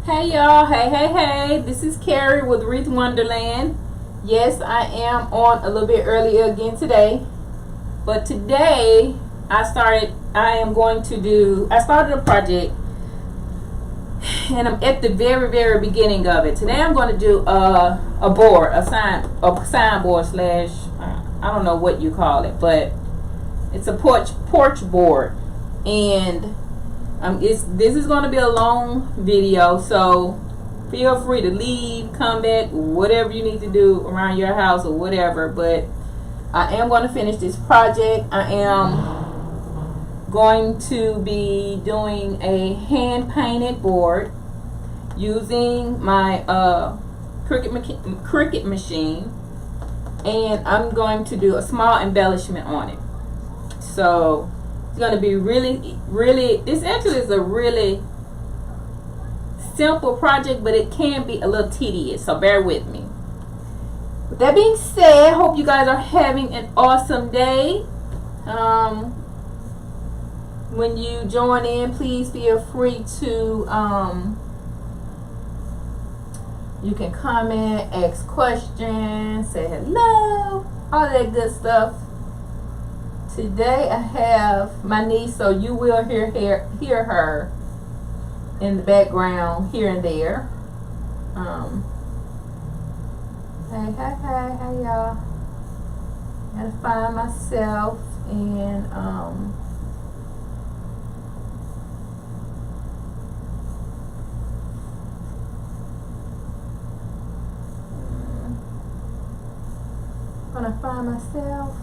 Hey y'all, hey, this is Carrie with Wreath Wonderland. Yes, I am on a little bit early again today, but today I started a project, and I'm at the very beginning of it. Today I'm going to do a board, a signboard slash, I don't know what you call it, but it's a porch board. And this is going to be a long video, so feel free to leave, come back, whatever you need to do around your house or whatever. But I am going to finish this project. I am going to be doing a hand painted board using my Cricut machine, and I'm going to do a small embellishment on it. So it's going to be really, this actually is a really simple project, but it can be a little tedious, so bear with me. With that being said, hope you guys are having an awesome day. When you join in, please feel free to you can comment, ask questions, say hello, all that good stuff. Today I have my niece, so you will hear her in the background here and there. Hey y'all. Gotta find myself and gonna find myself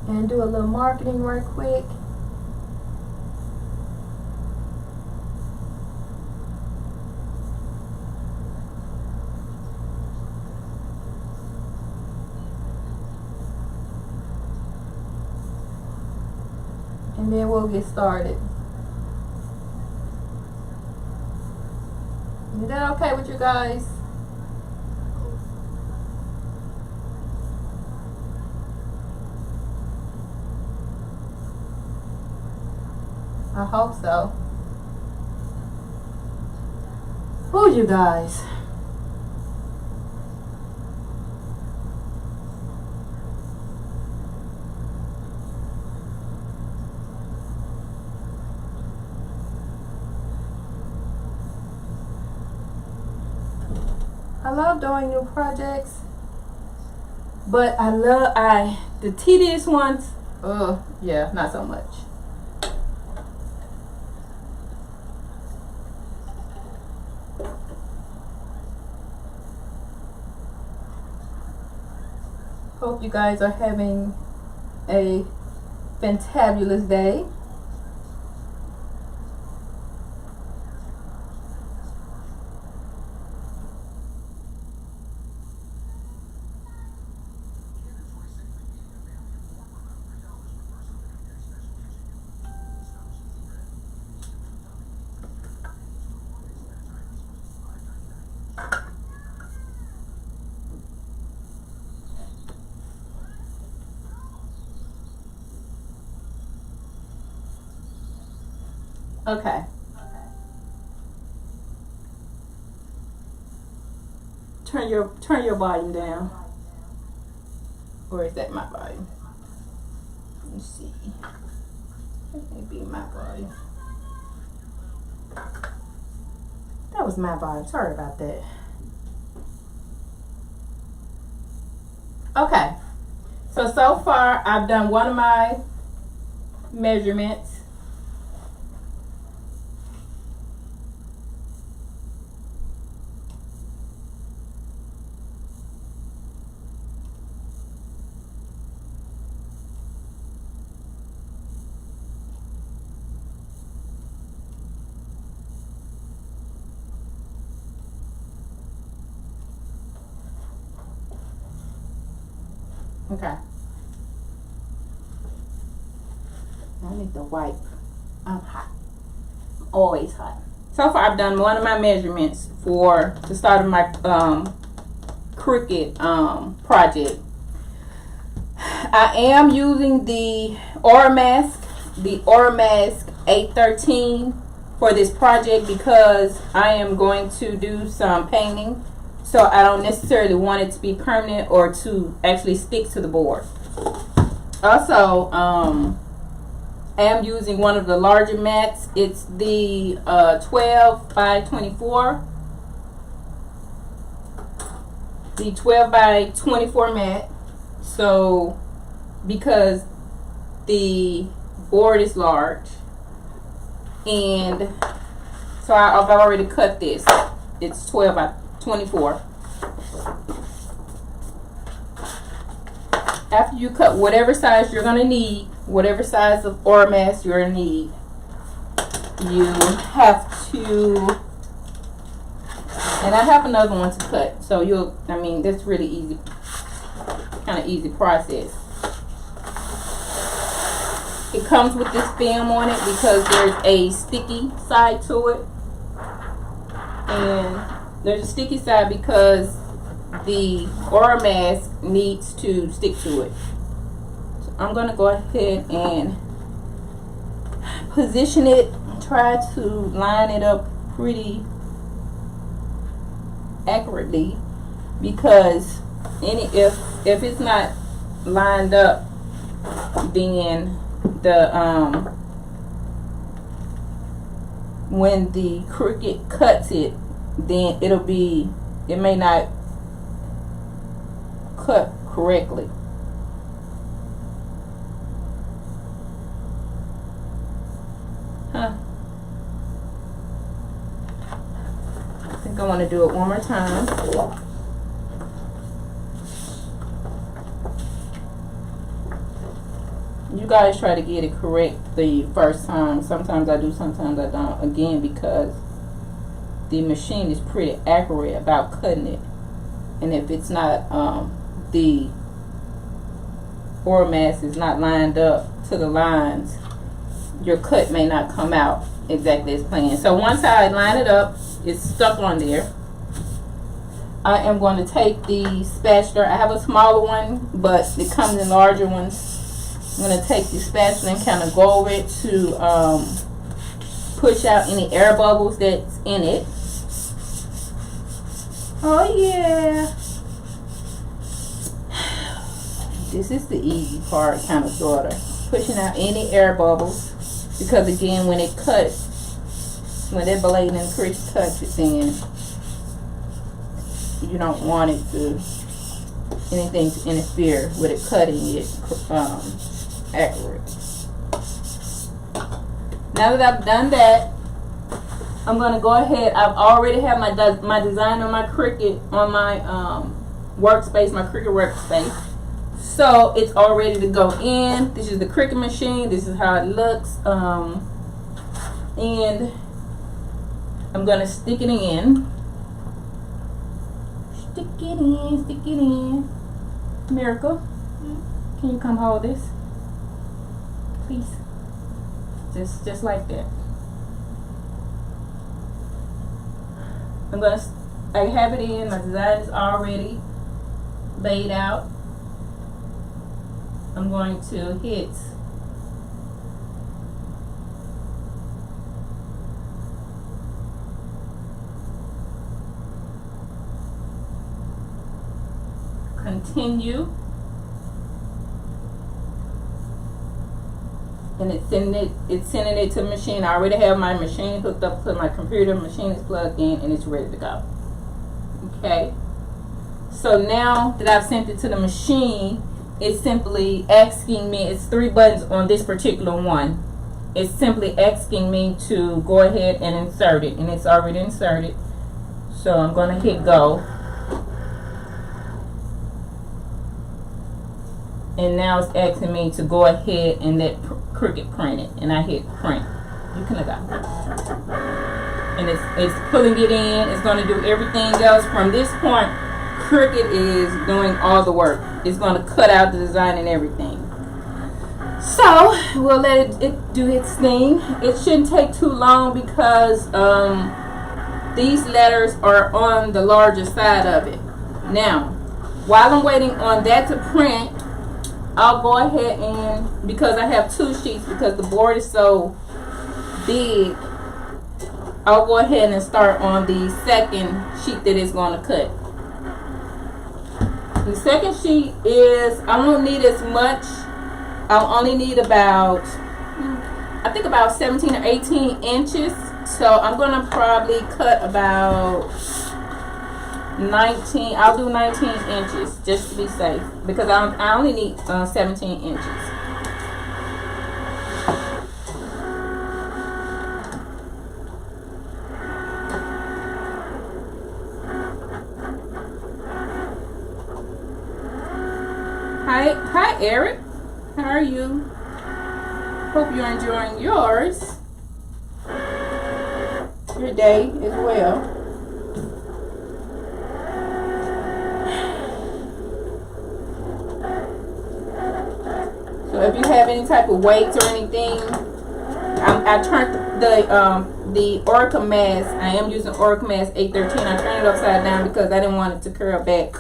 and do a little marketing right quick. And then we'll get started. Is that okay with you guys? I hope so. Who you guys? I love doing new projects, but the tedious ones, yeah, not so much. Hope you guys are having a fantabulous day. Okay. Turn your volume down. Or is that my volume? Let me see. That may be my volume. That was my volume. Sorry about that. Okay. So far I've done one of my measurements. Okay. I need to wipe. I'm hot. I'm always hot. So far I've done one of my measurements for the start of my Cricut project. I am using the Aura Mask 813 for this project because I am going to do some painting, so I don't necessarily want it to be permanent or to actually stick to the board. Also, I am using one of the larger mats. It's the 12 by 24. The 12 by 24 mat. So, because the board is large, and so I've already cut this. It's 12 by 24. After you cut whatever size you're going to need, whatever size of aura mask you're going to need, you have to, and I have another one to cut, so that's really easy, kind of easy process. It comes with this film on it because there's a sticky side to it, and there's a sticky side because the aura mask needs to stick to it. So I'm going to go ahead and position it, try to line it up pretty accurately, because if it's not lined up, then when the Cricut cuts it, then it may not cut correctly. I think I want to do it one more time. You guys try to get it correct the first time. Sometimes I do, sometimes I don't. Again, because the machine is pretty accurate about cutting it. And if it's not, the aura mask is not lined up to the lines, your cut may not come out exactly as planned. So once I line it up, it's stuck on there. I am going to take the spatula. I have a smaller one, but it comes in larger ones. I'm going to take the spatula and kind of go over it to push out any air bubbles that's in it. Oh yeah. This is the easy part, kind of, sort of. Pushing out any air bubbles. Because again, when it cuts, when that blade and crease touch it, then you don't want it to, anything to interfere with it cutting it accurate. Now that I've done that, I'm going to go ahead. I've already have my design on my Cricut, on my workspace, my Cricut workspace. So it's all ready to go in. This is the Cricut machine. This is how it looks. And I'm going to stick it in. Stick it in, stick it in. Miracle, can you come hold this? Please. Just like that. I have it in. My design is already laid out. I'm going to hit continue, and it's sending it to the machine. I already have my machine hooked up to my computer. Machine is plugged in and it's ready to go. Okay, so now that I've sent it to the machine, it's simply asking me, it's 3 buttons on this particular one. It's simply asking me to go ahead and insert it, and it's already inserted. So I'm going to hit go. And now it's asking me to go ahead and let Cricut print it. And I hit print. You can look out. And it's pulling it in. It's going to do everything else. From this point, Cricut is doing all the work. It's going to cut out the design and everything. So we'll let it do its thing. It shouldn't take too long because these letters are on the larger side of it. Now, while I'm waiting on that to print, I'll go ahead and, because I have 2 sheets, because the board is so big, I'll go ahead and start on the second sheet that it's going to cut. The second sheet is, I don't need as much. I'll only need about, I think about 17 or 18 inches. So I'm going to probably cut about 19. I'll do 19 inches just to be safe, because I only need 17 inches. Hi Eric, how are you? Hope you're enjoying your day as well. So if you have any type of weights or anything, I turned the Oracle mask. I am using Oracle mask 813. I turned it upside down because I didn't want it to curl back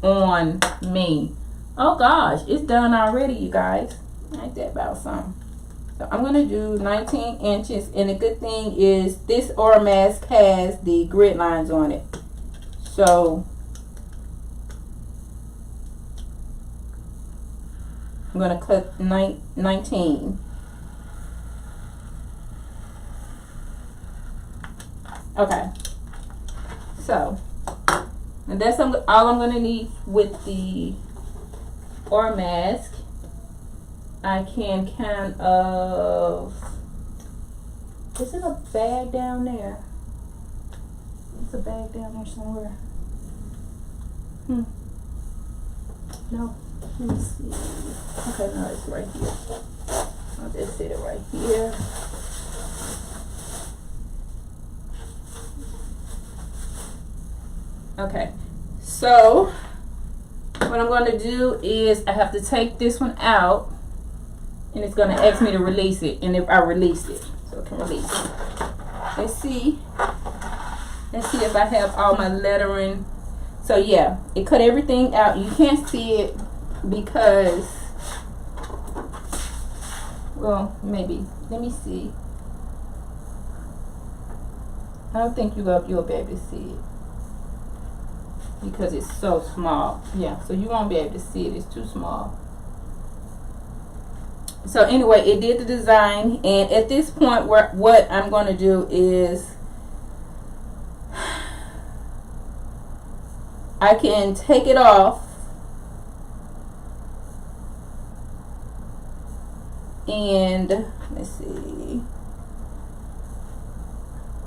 on me. Oh gosh, it's done already, you guys. Ain't that about something? So I'm gonna do 19 inches, and the good thing is this Oracle mask has the grid lines on it. So I'm gonna cut 19. Okay. So, and that's all I'm gonna need with the Oracle mask. I can kind of, is it a bag down there? It's a bag down there somewhere. No, let me see. Okay, no, it's right here. I'll just set it right here. Okay, so what I'm going to do is I have to take this one out, and it's going to ask me to release it, and if I release it, so it can release it. Let's see if I have all my lettering. So yeah, it cut everything out. You can't see it because, well, maybe, let me see. I don't think you'll be able to see it because it's so small. Yeah, so you won't be able to see it. It's too small. So anyway, it did the design, and at this point, what I'm going to do is I can take it off, and let's see.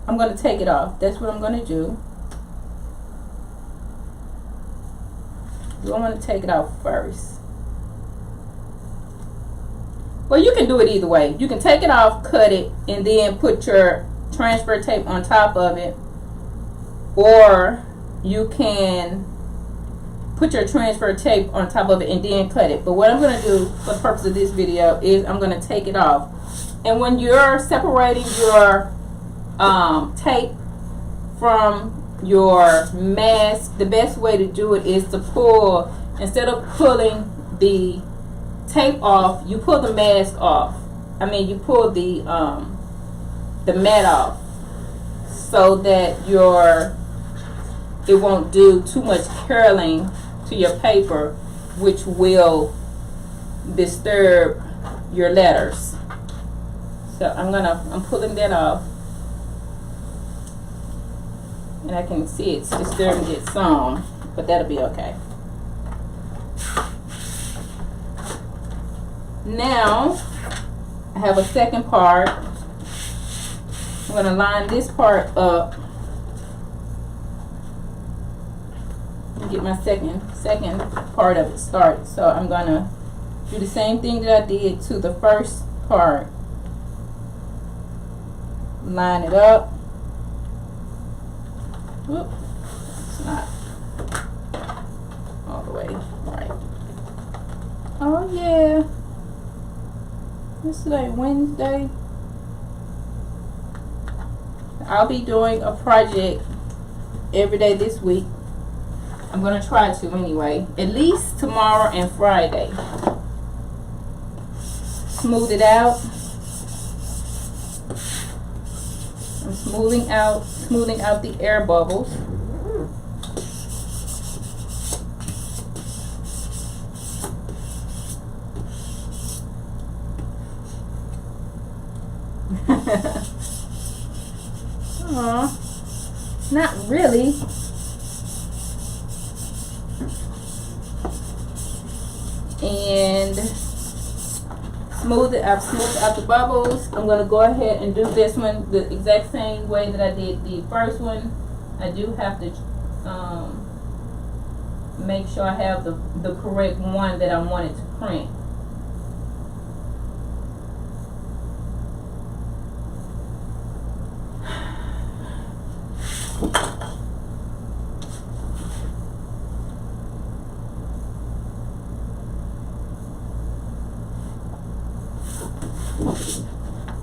I'm going to take it off. That's what I'm going to do. I'm going to take it off first. Well, you can do it either way. You can take it off, cut it, and then put your transfer tape on top of it, or you can put your transfer tape on top of it and then cut it. But what I'm going to do for the purpose of this video is I'm going to take it off. And when you're separating your tape from your mask, the best way to do it is to pull, instead of pulling the tape off, you pull the mask off. I mean, you pull the mat off, so that it won't do too much curling to your paper, which will disturb your letters. So I'm pulling that off, and I can see it's disturbing it some, but that'll be okay. Now I have a second part. I'm going to line this part up and get my second part of it started. So I'm going to do the same thing that I did to the first part. Line it up. Whoop, it's not all the way right. Oh yeah. This is like Wednesday. I'll be doing a project every day this week. I'm going to try to anyway. At least tomorrow and Friday. Smooth it out. I'm smoothing out the air bubbles. Aw, not really. And I've smoothed out the bubbles. I'm going to go ahead and do this one the exact same way that I did the first one. I do have to make sure I have the correct one that I wanted to print.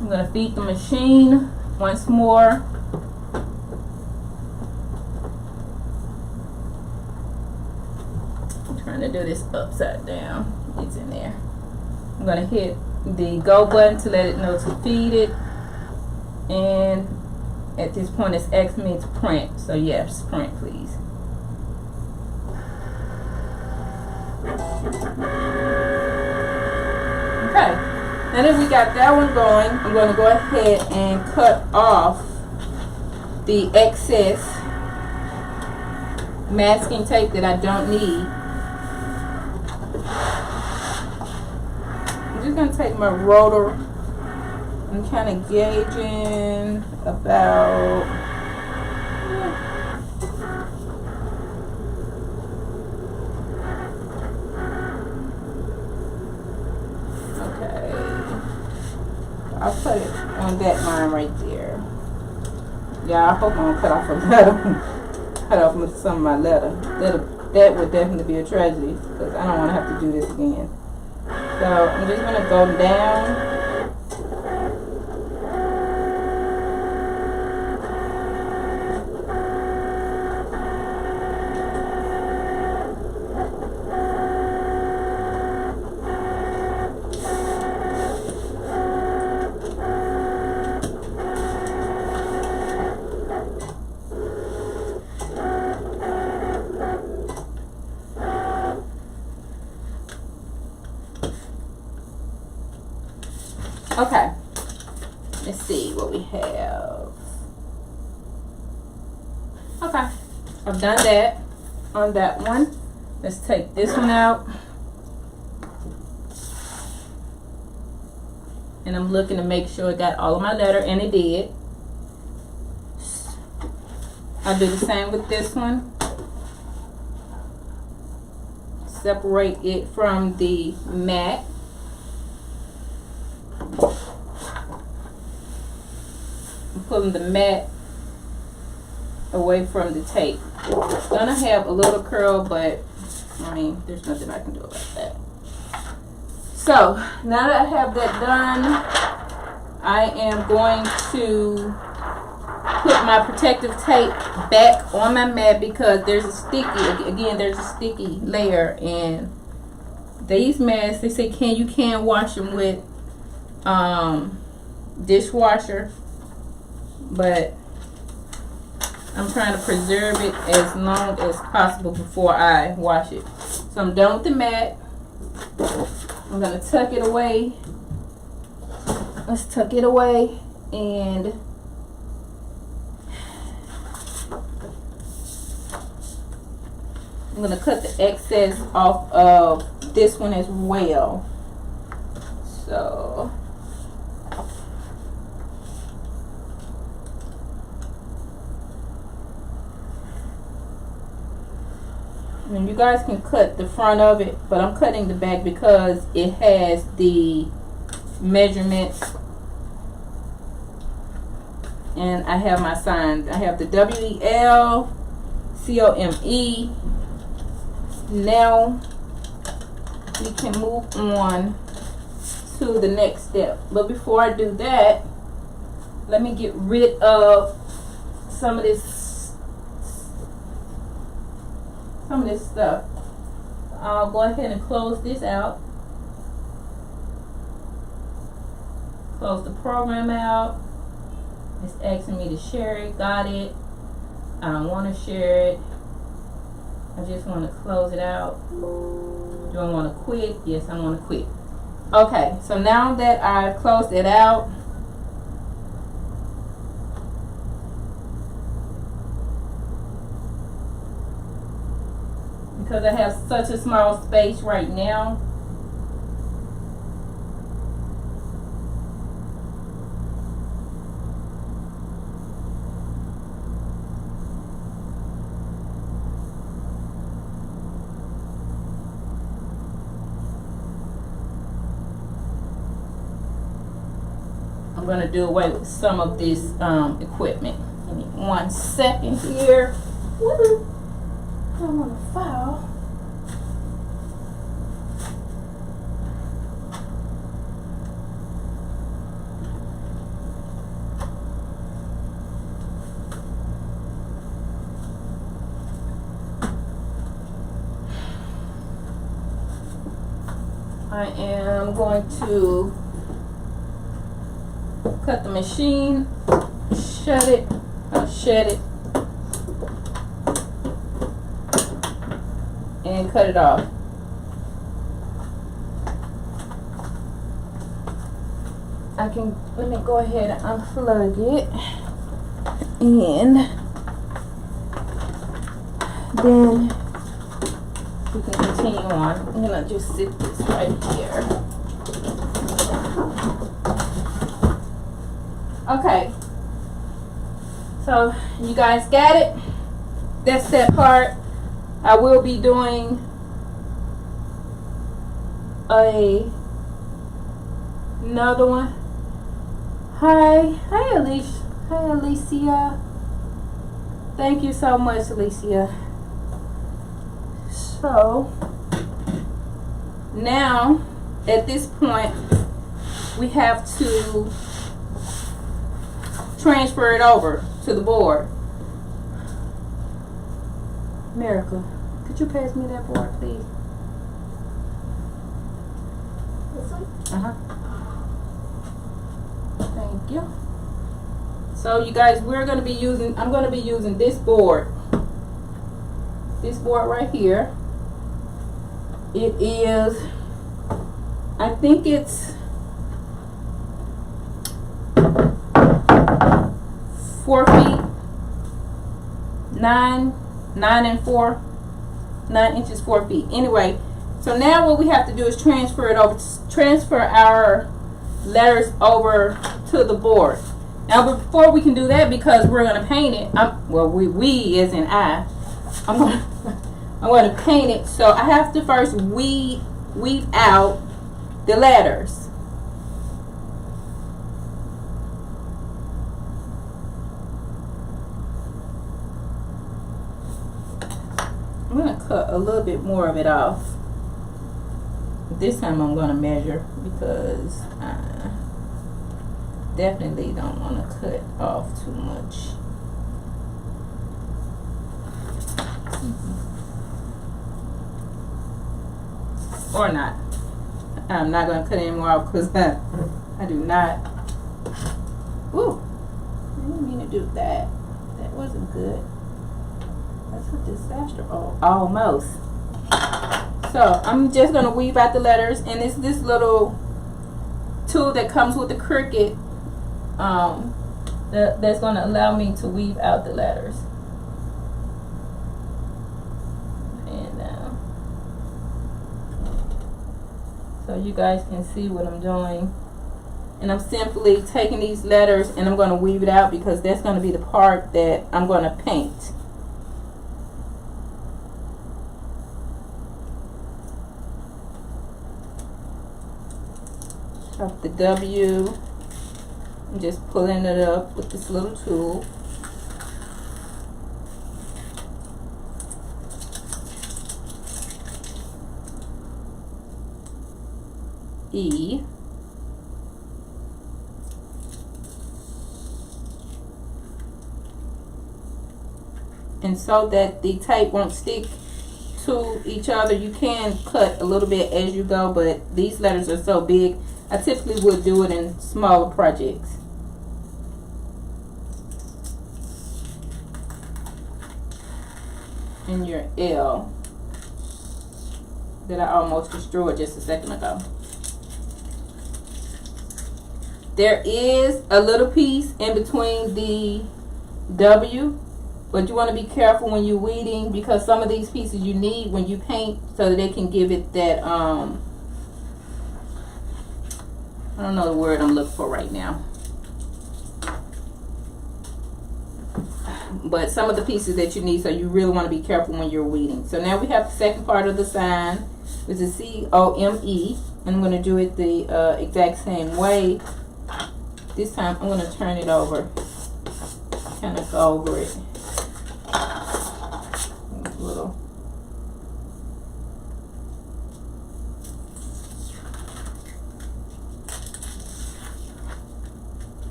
I'm going to feed the machine once more. I'm trying to do this upside down. It's in there. I'm going to hit the go button to let it know to feed it. And at this point it's asking me to print. So yes, print please. Okay. Now that we got that one going, I'm going to go ahead and cut off the excess masking tape that I don't need. I'm just going to take my rotor. I'm kind of gauging about I'll put it on that line right there. Yeah, I hope I don't cut off a letter. Cut off some of my letter. That would definitely be a tragedy because I don't want to have to do this again. So I'm just going to go down. Okay, let's see what we have. Okay, I've done that on that one. Let's take this one out. And I'm looking to make sure it got all of my letter, and it did. I'll do the same with this one. Separate it from the mat. I'm pulling the mat away from the tape. It's gonna have a little curl, but I mean, there's nothing I can do about that. So now that I have that done, I am going to put my protective tape back on my mat because there's a sticky layer, and these mats, they say you can wash them with dishwasher, but I'm trying to preserve it as long as possible before I wash it. So I'm done with the mat. I'm gonna tuck it away. Let's tuck it away, and I'm gonna cut the excess off of this one as well. So and you guys can cut the front of it, but I'm cutting the back because it has the measurements, and I have my signs. I have the WEL, COME. Now we can move on to the next step. But before I do that, let me get rid of some of this stuff. I'll go ahead and close this out. Close the program out. It's asking me to share it. Got it. I don't want to share it. I just want to close it out. Do I want to quit? Yes, I want to quit. Okay, so now that I've closed it out, because I have such a small space right now, I'm going to do away with some of this equipment. Give me 1 second here. Woo! I don't want to foul. I am going to cut the machine, shed it, and cut it off. Let me go ahead and unplug it, and then we can continue on. I'm gonna just sit this right here. Okay, so you guys got it. That's that part. I will be doing another one. Hi Alicia. Hi Alicia. Thank you so much, Alicia. So now at this point we have to transfer it over to the board. Miracle, could you pass me that board, please? This one? Thank you. So you guys, I'm going to be using this board. This board right here. It is, I think it's 4 feet, 9 and 4, 9 inches, 4 feet. Anyway, so now what we have to do is transfer our letters over to the board. Now before we can do that, because we're going to paint it, we as in I'm going to paint it, so I have to first weave out the letters. I'm going to cut a little bit more of it off. This time I'm going to measure because I definitely don't want to cut off too much. Or not. I'm not going to cut any more off because I do not. Ooh, I didn't mean to do that. That wasn't good. That's a disaster. Almost. So I'm just going to weave out the letters, and it's this little tool that comes with the Cricut that's going to allow me to weave out the letters. So you guys can see what I'm doing. And I'm simply taking these letters and I'm going to weave it out because that's going to be the part that I'm going to paint. Up the W. I'm just pulling it up with this little tool. E. And so that the tape won't stick to each other, you can cut a little bit as you go, but these letters are so big, I typically would do it in smaller projects. and your L that I almost destroyed just a second ago. There is a little piece in between the W, but you want to be careful when you're weeding, because some of these pieces you need when you paint so that they can give it that, I don't know the word I'm looking for right now. But some of the pieces that you need, so you really want to be careful when you're weeding. So now we have the second part of the sign, which is C-O-M-E, and I'm going to do it the exact same way. This time I'm going to turn it over, kind of go over it. A little.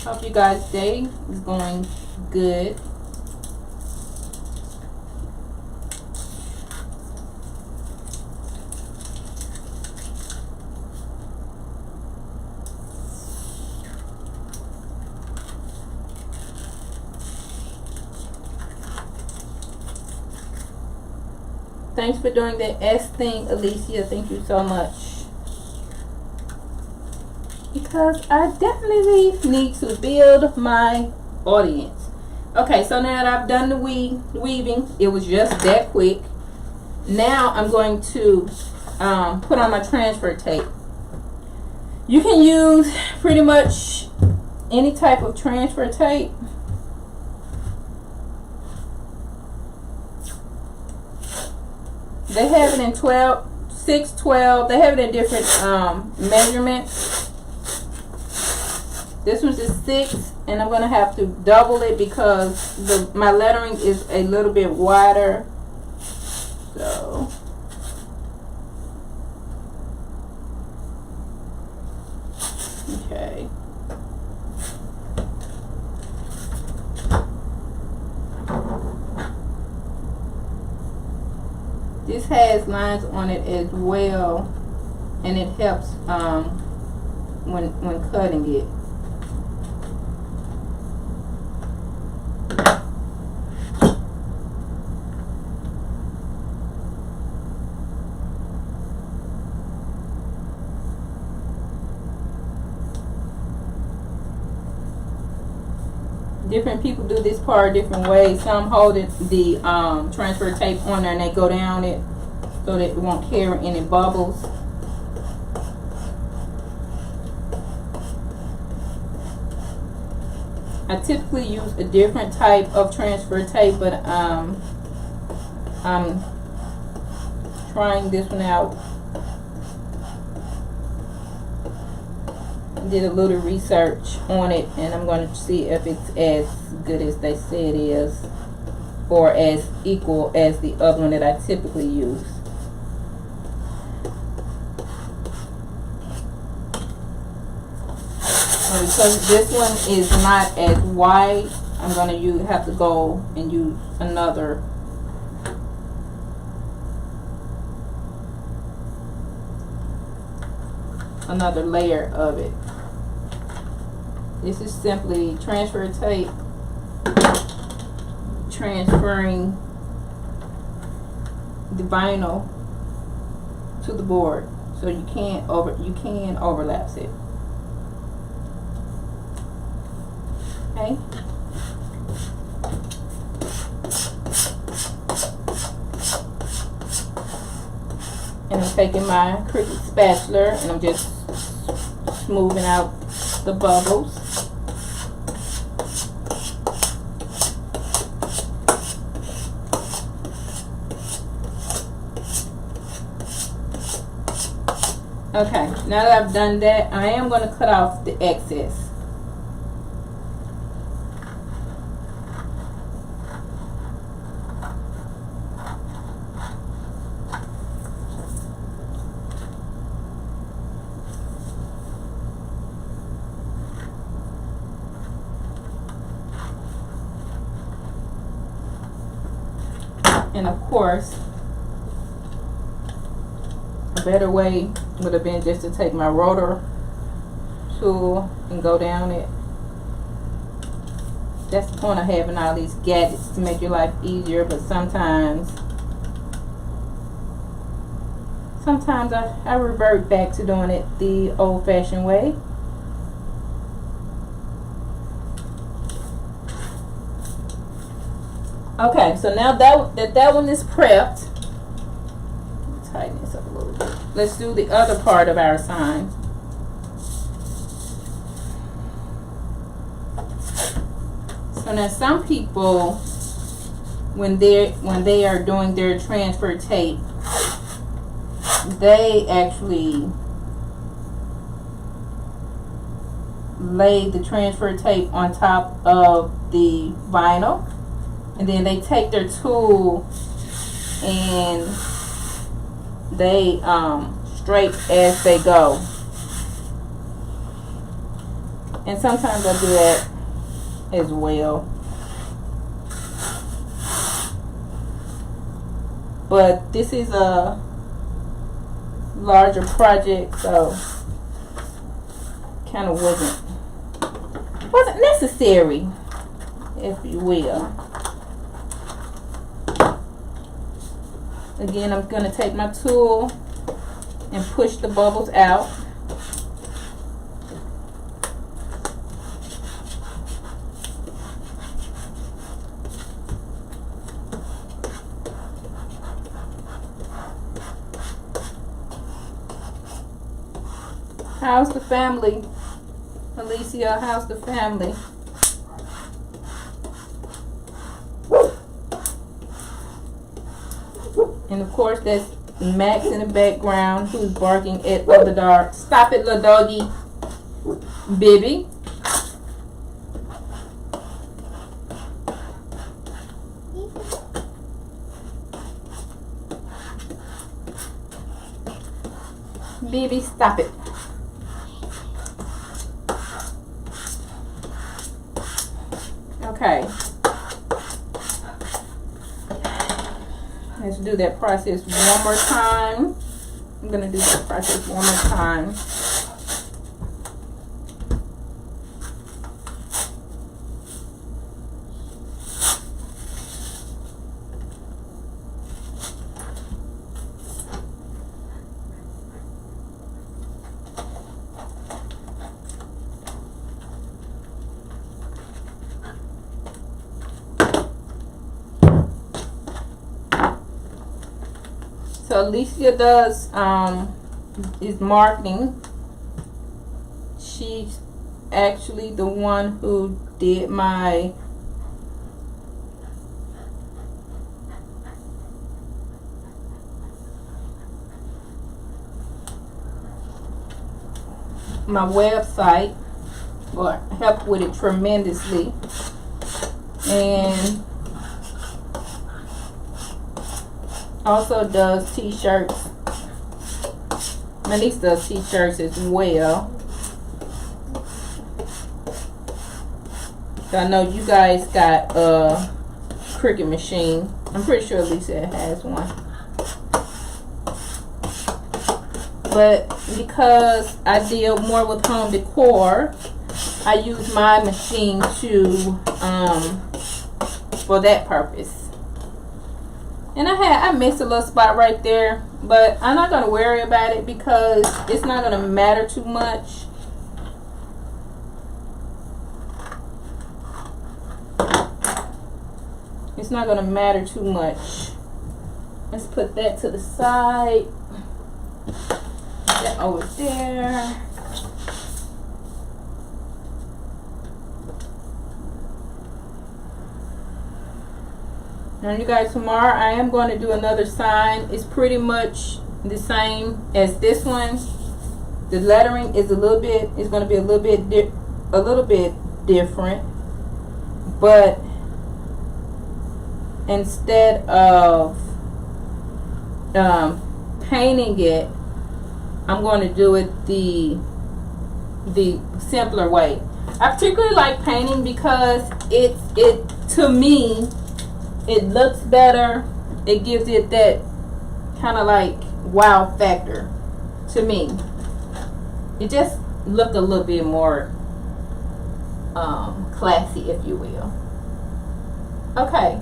Hope you guys' day is going good. Thanks for doing the S thing, Alicia. Thank you so much. Because I definitely need to build my audience. Okay, so now that I've done the weaving, it was just that quick. Now I'm going to put on my transfer tape. You can use pretty much any type of transfer tape. They have it in 12, 6, 12. They have it in different measurements. This one's just 6, and I'm going to have to double it because my lettering is a little bit wider. So, okay. This has lines on it as well, and it helps when cutting it. Different people do this part different ways. Some hold it, the transfer tape on there, and they go down it so that it won't carry any bubbles. I typically use a different type of transfer tape, but I'm trying this one out. Did a little research on it, and I'm going to see if it's as good as they say it is, or as equal as the other one that I typically use. And because this one is not as wide, I'm going to have to go and use another layer of it. This is simply transfer tape transferring the vinyl to the board, so you can overlap it. Okay. And I'm taking my Cricut spatula and I'm just smoothing out the bubbles. Okay, now that I've done that, I am going to cut off the excess. And of course, a better way would have been just to take my rotor tool and go down it That's the point of having all these gadgets, to make your life easier. But sometimes I revert back to doing it the old-fashioned way. Okay, so now that one is prepped, tighten this up a little bit. Let's do the other part of our sign. So now some people, when they are doing their transfer tape, they actually lay the transfer tape on top of the vinyl, and then they take their tool and they straight as they go. And sometimes I do that as well. But this is a larger project, so kind of wasn't necessary, if you will. Again, I'm going to take my tool and push the bubbles out. How's the family? Alicia, how's the family? And of course, that's Max in the background, who's barking at the dog. Stop it, little doggy. Baby. Baby, stop it. Okay. Let's do that process one more time. I'm going to do that process one more time. So Alicia does is marketing. She's actually the one who did my website, or helped with it tremendously, and also does t-shirts. My niece does t-shirts as well. I know you guys got a Cricut machine. I'm pretty sure Lisa has one. But because I deal more with home decor, I use my machine to for that purpose. And I missed a little spot right there, but I'm not going to worry about it because it's not going to matter too much. It's not going to matter too much. Let's put that to the side. That over there. Now you guys, tomorrow I am going to do another sign. It's pretty much the same as this one. The lettering is going to be a little bit different, but instead of painting it, I'm going to do it the simpler way. I particularly like painting because it to me, it looks better. It gives it that kind of like wow factor to me. It just look a little bit more classy, if you will. Okay.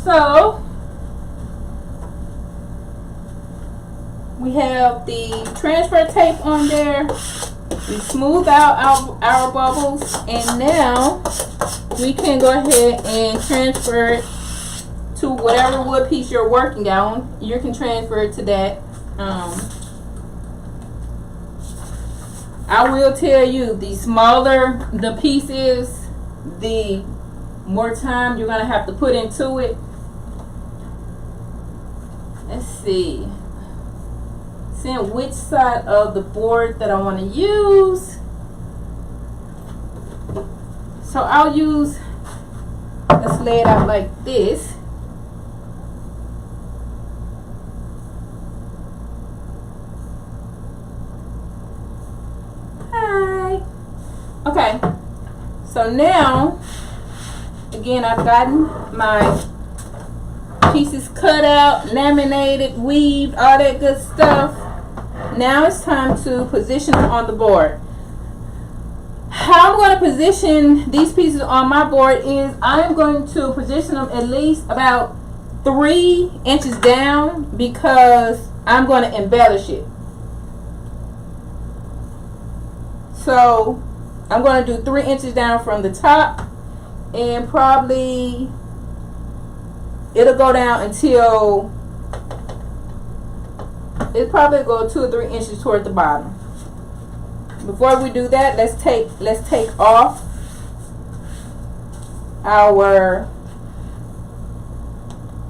So we have the transfer tape on there. We smooth out our bubbles, and now we can go ahead and transfer it to whatever wood piece you're working on. You can transfer it to that. I will tell you, the smaller the piece is, the more time you're going to have to put into it. Let's see. Seeing which side of the board that I want to use. So I'll use, let's lay it out like this. Hi. Okay. So now, again, I've gotten my pieces cut out, laminated, weaved, all that good stuff. Now it's time to position them on the board. How I'm going to position these pieces on my board is I'm going to position them at least about 3 inches down, because I'm going to embellish it. So I'm going to do 3 inches down from the top, and probably it'll go down until it'll probably go 2 or 3 inches toward the bottom. Before we do that, let's take off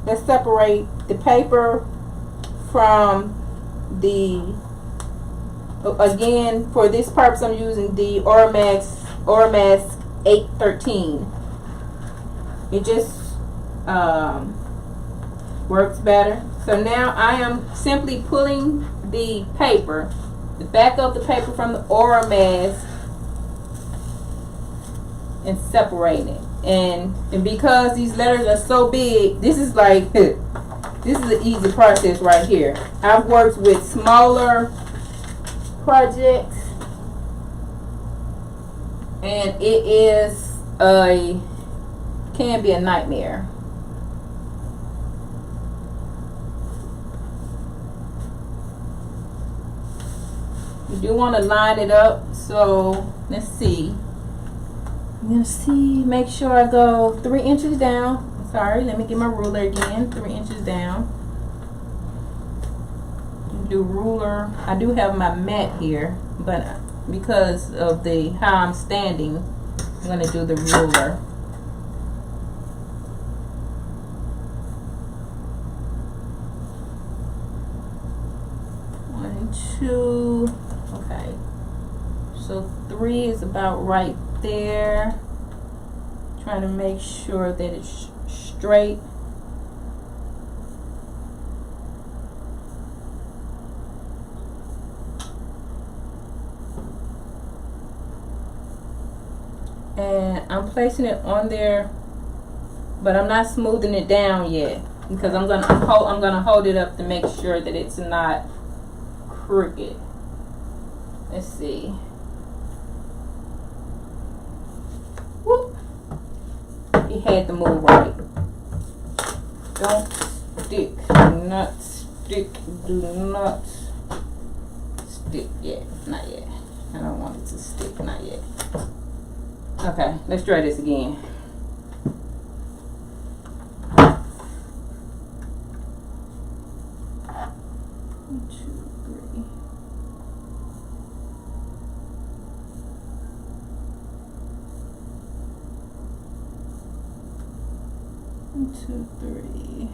let's separate the paper from the, again, for this purpose I'm using the Oramax 813. It just works better. So now I am simply pulling the paper, the back of the paper from the Oramax, and separating it. And because these letters are so big, this is like this is an easy process right here. I've worked with smaller projects, and it can be a nightmare. You do want to line it up. So let's see. I'm gonna see. Make sure I go 3 inches down. Sorry, let me get my ruler again. 3 inches down. Do ruler. I do have my mat here, but because of how I'm standing, I'm gonna do the ruler. One, two. Okay. So 3 is about right there. Trying to make sure that it's straight. And I'm placing it on there, but I'm not smoothing it down yet, because I'm gonna hold it up to make sure that it's not crooked. Let's see. Whoop. He had to move right. Don't stick. Do not stick. Do not stick yet. Not yet. I don't want it to stick. Not yet. Okay, let's try this again. 1, 2, 3. One, two, three.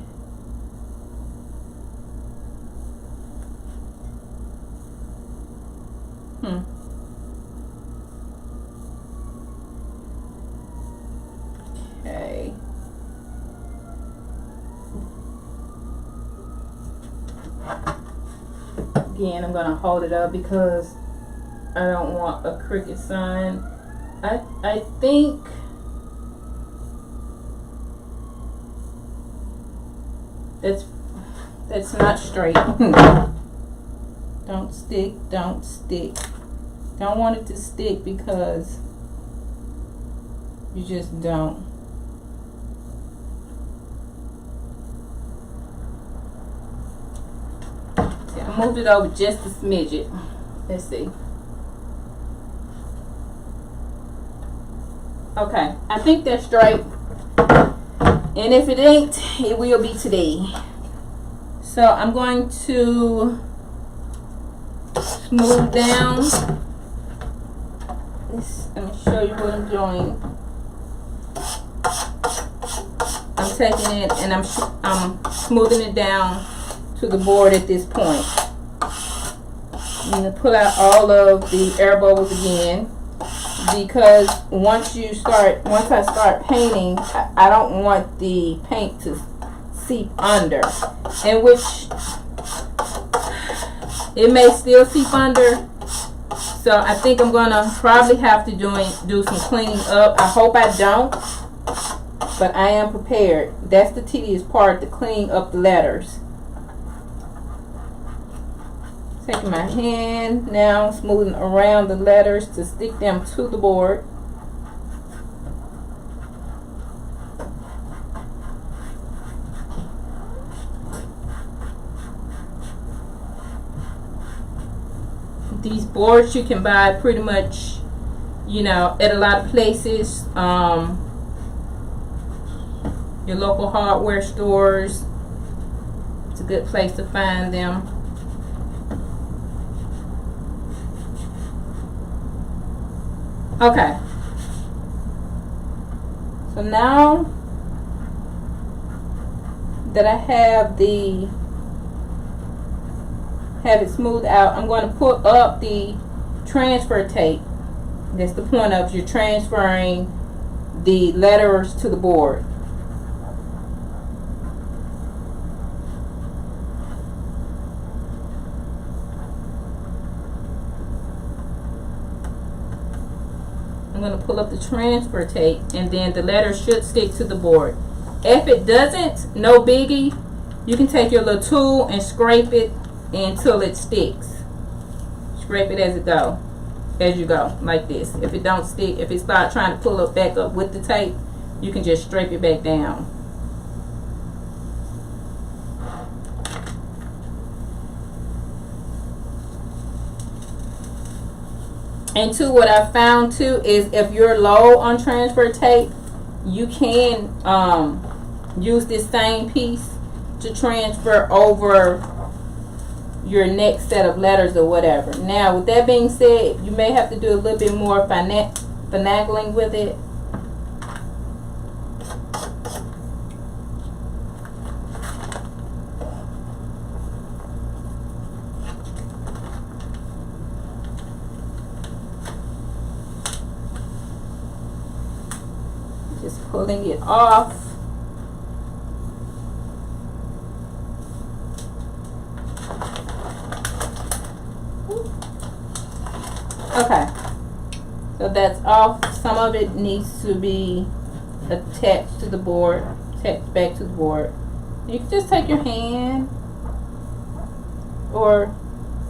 Okay. Again, I'm gonna hold it up because I don't want a crooked sign. I think that's not straight. Don't stick, don't stick. Don't want it to stick because you just don't. I moved it over just a smidget. Let's see. Okay, I think that's straight. And if it ain't, it will be today. So I'm going to smooth down. Let me show you what I'm doing. I'm taking it and I'm smoothing it down to the board at this point. I'm going to pull out all of the air bubbles again, because once I start painting, I don't want the paint to seep under, and which it may still seep under. So I think I'm gonna probably have to do some cleaning up. I hope I don't, but I am prepared. That's the tedious part, the cleaning up the letters. Taking my hand now, smoothing around the letters to stick them to the board. These boards you can buy pretty much, you know, at a lot of places. Your local hardware stores. It's a good place to find them. Okay. So now that I have it smoothed out, I'm going to put up the transfer tape. That's the point of you're transferring the letters to the board. I'm going to pull up the transfer tape, and then the letter should stick to the board. If it doesn't, no biggie. You can take your little tool and scrape it until it sticks. Scrape it as you go, like this. If it don't stick, if it start trying to pull it back up with the tape, you can just scrape it back down. And two, what I found too is if you're low on transfer tape, you can use this same piece to transfer over your next set of letters or whatever. Now, with that being said, you may have to do a little bit more finagling with it. Just pulling it off. Okay, so that's off. Some of it needs to be attached to the board, attached back to the board. You can just take your hand or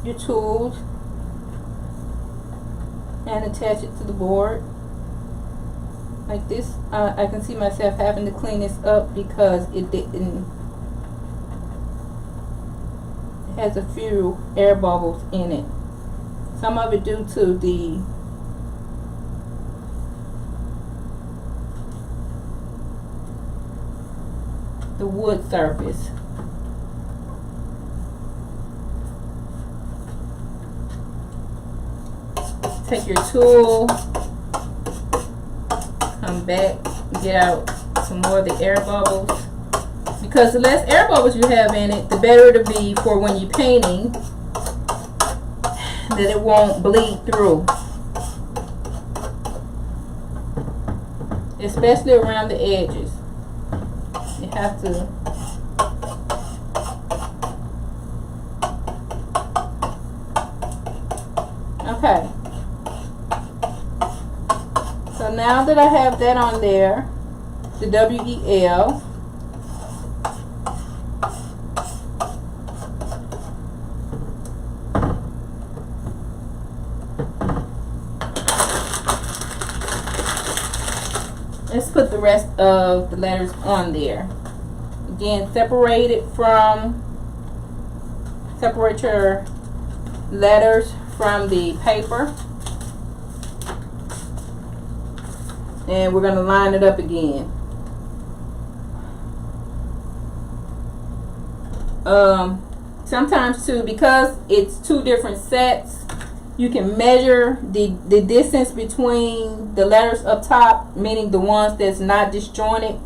your tools and attach it to the board like this. I can see myself having to clean this up because it has a few air bubbles in it. Some of it due to the wood surface. Take your tool, come back, get out some more of the air bubbles. Because the less air bubbles you have in it, the better it'll be for when you're painting, that it won't bleed through. Especially around the edges. You have to okay. So now that I have that on there, the WEL, let's put the rest of the letters on there. Again, separate Separate your letters from the paper. And we're going to line it up again. Sometimes too, because it's two different sets, you can measure the distance between the letters up top, meaning the ones that's not disjointed.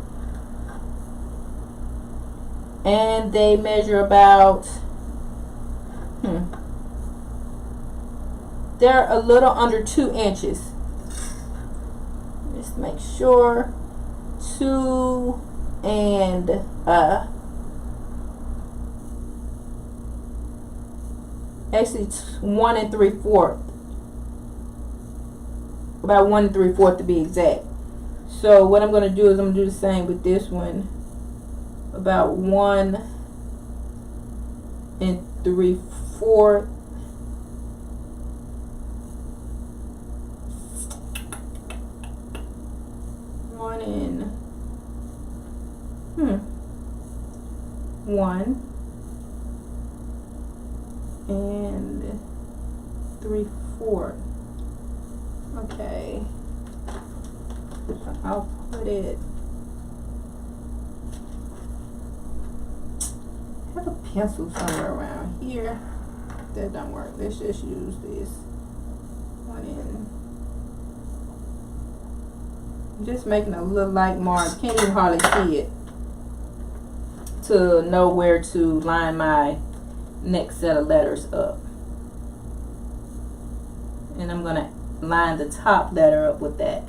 And they measure about, they're a little under 2 inches. Just make sure 2 and actually 1 3/4, about 1 3/4 to be exact. So what I'm going to do is I'm going to do the same with this one, about 1 3/4. One and 3/4. Okay, I'll put it. I have a pencil somewhere around here. That don't work. Let's just use this one in. I'm just making a little light mark. Can't even hardly see it to know where to line my next set of letters up. And I'm gonna line the top letter up with that.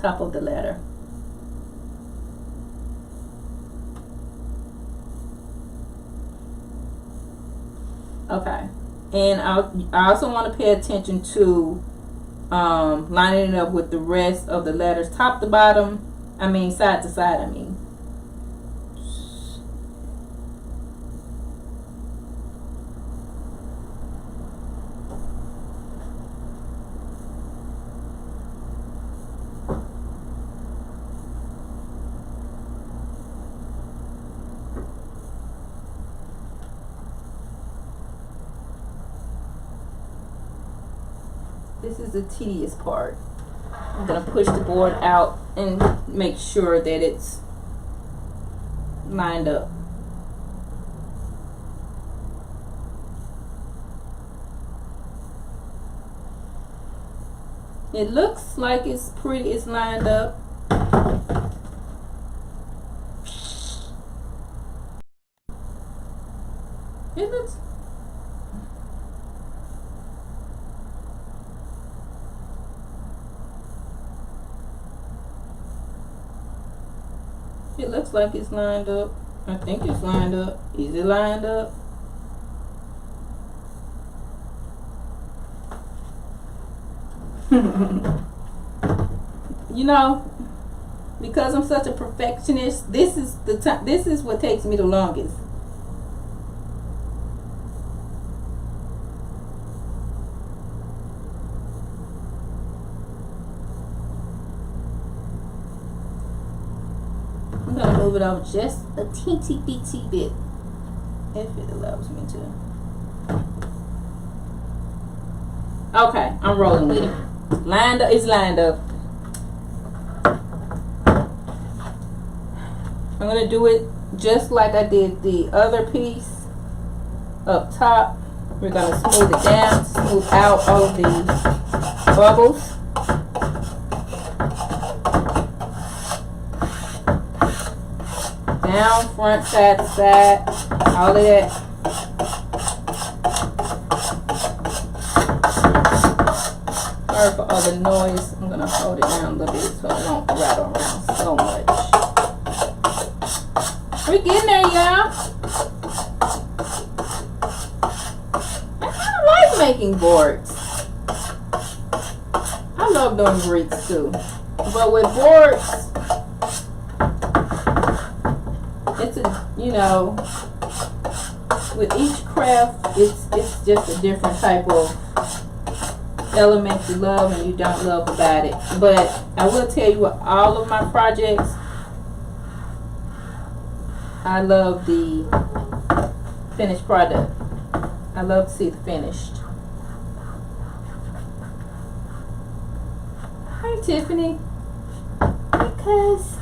Top of the letter. Okay. And I also want to pay attention to lining it up with the rest of the letters, top to bottom, side to side, This is the tedious part. I'm going to push the board out and make sure that it's lined up. It looks like it's lined up. It looks like it's lined up. I think it's lined up. Is it lined up? You know, because I'm such a perfectionist, this is what takes me the longest. I'm gonna move it over just a teensy bitty bit, if it allows me to. Okay, I'm rolling with it. Lined up, it's lined up. I'm gonna do it just like I did the other piece up top. We're gonna smooth it down, smooth out all of the bubbles. Down, front, side to side, all of that. Sorry for all the noise. I'm gonna hold it down a little bit so it won't rattle around so much. We're getting there, y'all. I kind of like making boards. I love doing Greeks too, but with boards, it's with each craft, it's just a different type of element you love and you don't love about it. But I will tell you, with all of my projects, I love the finished product. I love to see the finished. Hi, Tiffany. Because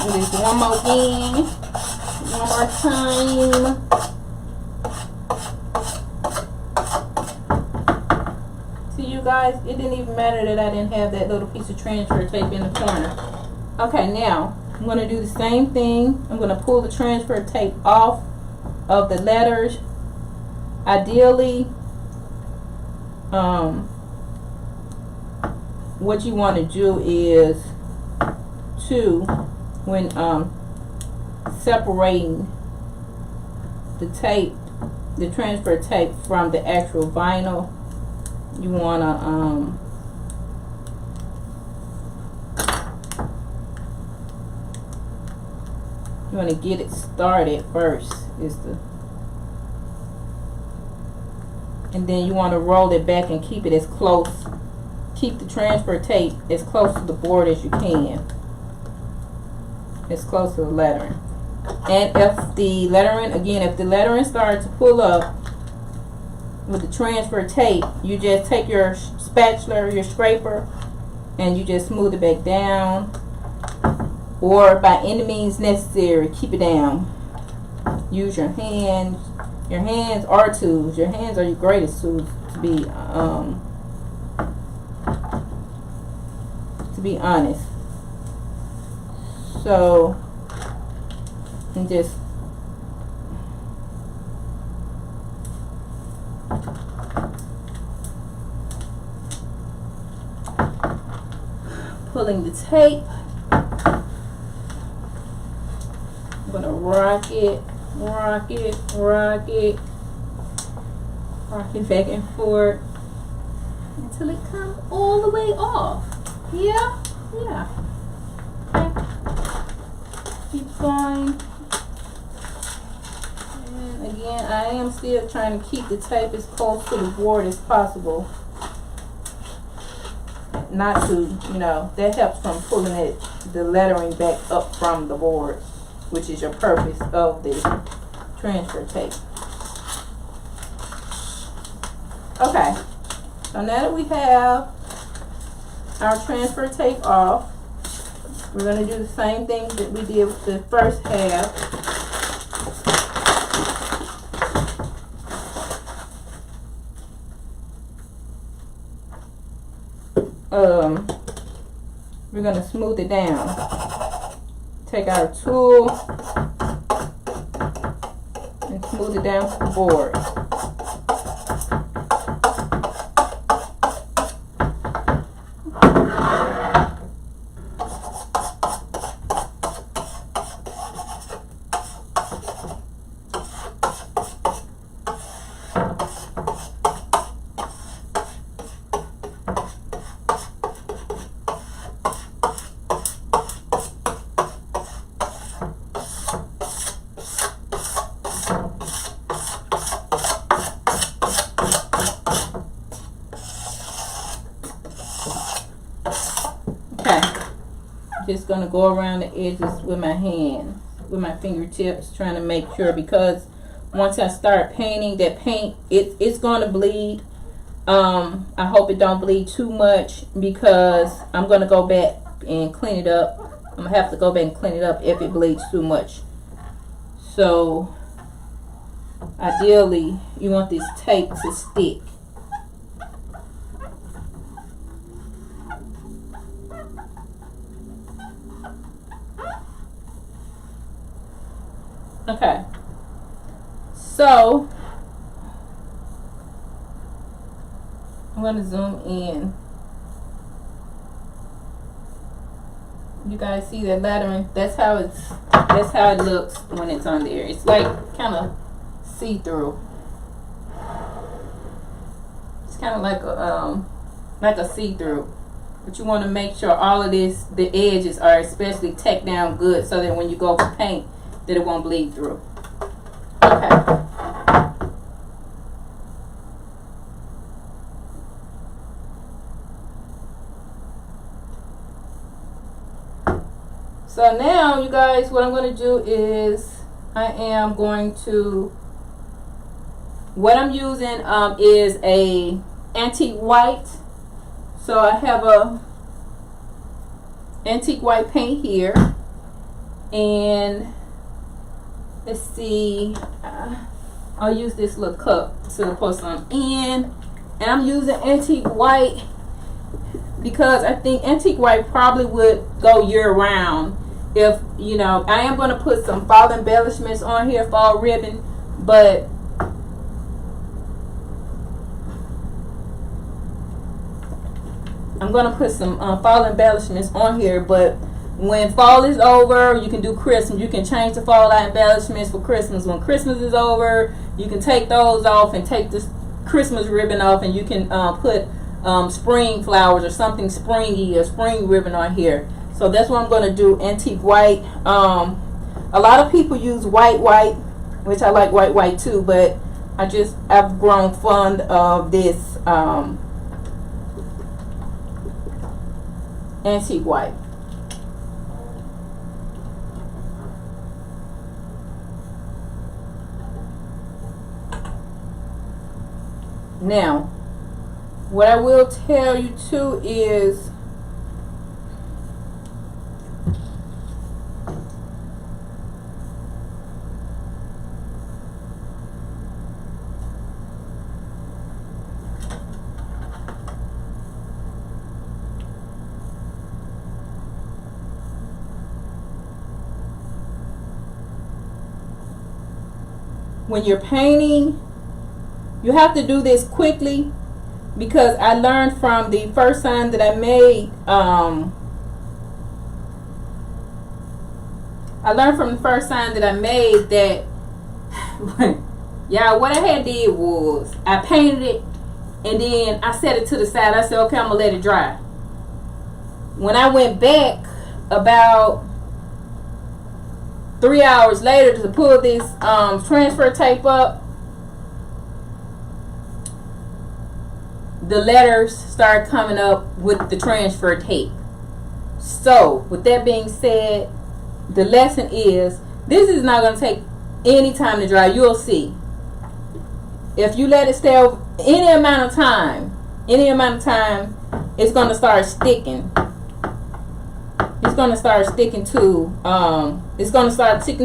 it is one more again, one more time. See, you guys, it didn't even matter that I didn't have that little piece of transfer tape in the corner. Okay, now I'm going to do the same thing. I'm going to pull the transfer tape off of the letters. Ideally, what you want to do is when separating the tape, the transfer tape from the actual vinyl, you want to get it started first, and then you want to roll it back and keep it as close, keep the transfer tape as close to the board as you can, as close to the lettering. And if the lettering starts to pull up with the transfer tape, you just take your spatula or your scraper and you just smooth it back down, or by any means necessary, keep it down. Use your hands. Your hands are tools. Your hands are your greatest tools, to be honest. So, and just pulling the tape. I'm gonna rock it back and forth until it comes all the way off. Yeah. Okay. Keep going. And again, I am still trying to keep the tape as close to the board as possible. Not to, that helps from pulling the lettering back up from the board, which is your purpose of the transfer tape. Okay, so now that we have our transfer tape off, we're going to do the same thing that we did with the first half. We're going to smooth it down. Take our tool and smooth it down to the board. Just gonna go around the edges with my hands, with my fingertips, trying to make sure, because once I start painting, that paint it's gonna bleed. I hope it don't bleed too much, because I'm gonna go back and clean it up. I'm gonna have to go back and clean it up if it bleeds too much. So ideally, you want this tape to stick. Okay, so I'm going to zoom in. You guys see that lettering? That's how it looks when it's on there. It's like kind of see-through. It's kind of like a see-through. But you want to make sure all of this, the edges are especially tacked down good, so that when you go for paint, that it won't bleed through. Okay. So now, you guys, what I'm going to do is what I'm using is a antique white. So I have a antique white paint here, and let's see, I'll use this little cup to put some in, and I'm using antique white because I think antique white probably would go year round. If you know, I am going to put some fall embellishments on here, fall ribbon, but I'm going to put some fall embellishments on here. But when fall is over, you can do Christmas. You can change the fall embellishments for Christmas. When Christmas is over, you can take those off and take this Christmas ribbon off, and you can put spring flowers or something springy, a spring ribbon on here. So that's what I'm going to do, antique white. A lot of people use white, which I like white too, but I've grown fond of this antique white. Now, what I will tell you too is when you're painting, you have to do this quickly, because I learned from the first sign that I made. That yeah, what I had did was I painted it and then I set it to the side. I said, okay, I'm gonna let it dry. When I went back about 3 hours later to pull this transfer tape up, the letters start coming up with the transfer tape. So with that being said, the lesson is this is not going to take any time to dry. You'll see. If you let it stay over any amount of time, it's going to start sticking. It's going to start sticking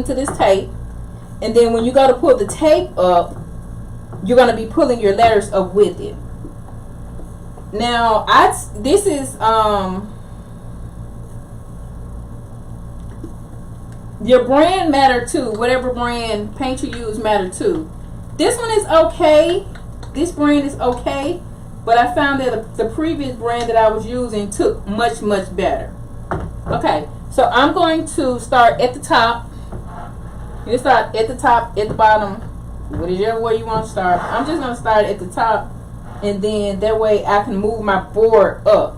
to this tape. And then when you go to pull the tape up, you're going to be pulling your letters up with it. Now, this is your brand matter too. Whatever brand paint you use matter too. This one is okay. This brand is okay, but I found that the previous brand that I was using took much better. Okay, so I'm going to start at the top. You start at the top, at the bottom, whatever way you want to start. I'm just going to start at the top, and then that way I can move my board up.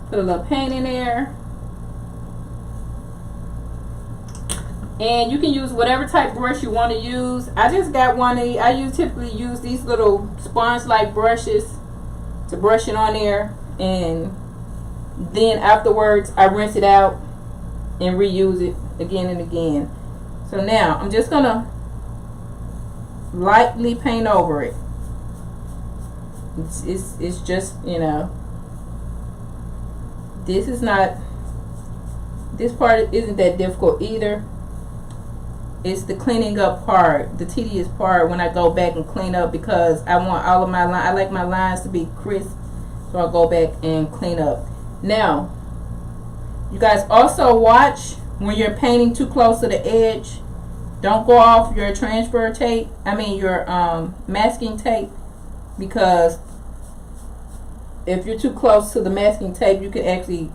Put a little paint in there. And you can use whatever type brush you want to use. I just got one of these. I typically use these little sponge-like brushes to brush it on there. And then afterwards, I rinse it out and reuse it again and again. So now, I'm just going to lightly paint over it. It's just, you know, this part isn't that difficult either. It's the cleaning up part, the tedious part, when I go back and clean up, because I want all of my lines. I like my lines to be crisp, so I'll go back and clean up. Now, you guys also watch when you're painting too close to the edge. Don't go off your transfer tape. Your masking tape, because if you're too close to the masking tape, you can actually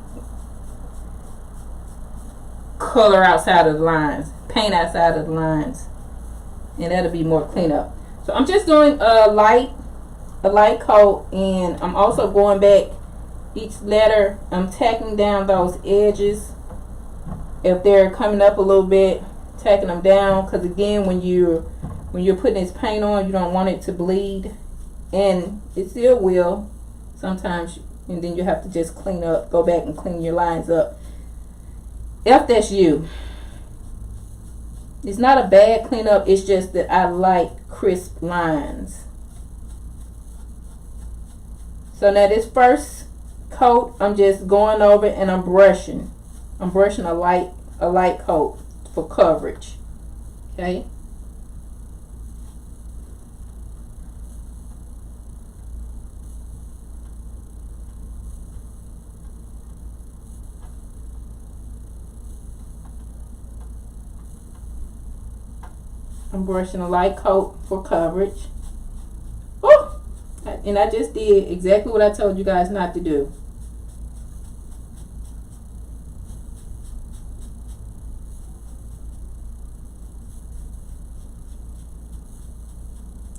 color outside of the lines, paint outside of the lines, and that'll be more cleanup. So I'm just doing a light coat, and I'm also going back each letter. I'm tacking down those edges if they're coming up a little bit, tacking them down, because again, when you're putting this paint on, you don't want it to bleed, and it still will sometimes and then you have to just clean up, go back and clean your lines up. If that's you, it's not a bad cleanup, it's just that I like crisp lines. So now this first coat, I'm just going over and I'm brushing a light coat for coverage. Okay. I'm brushing a light coat for coverage. Oh, and I just did exactly what I told you guys not to do.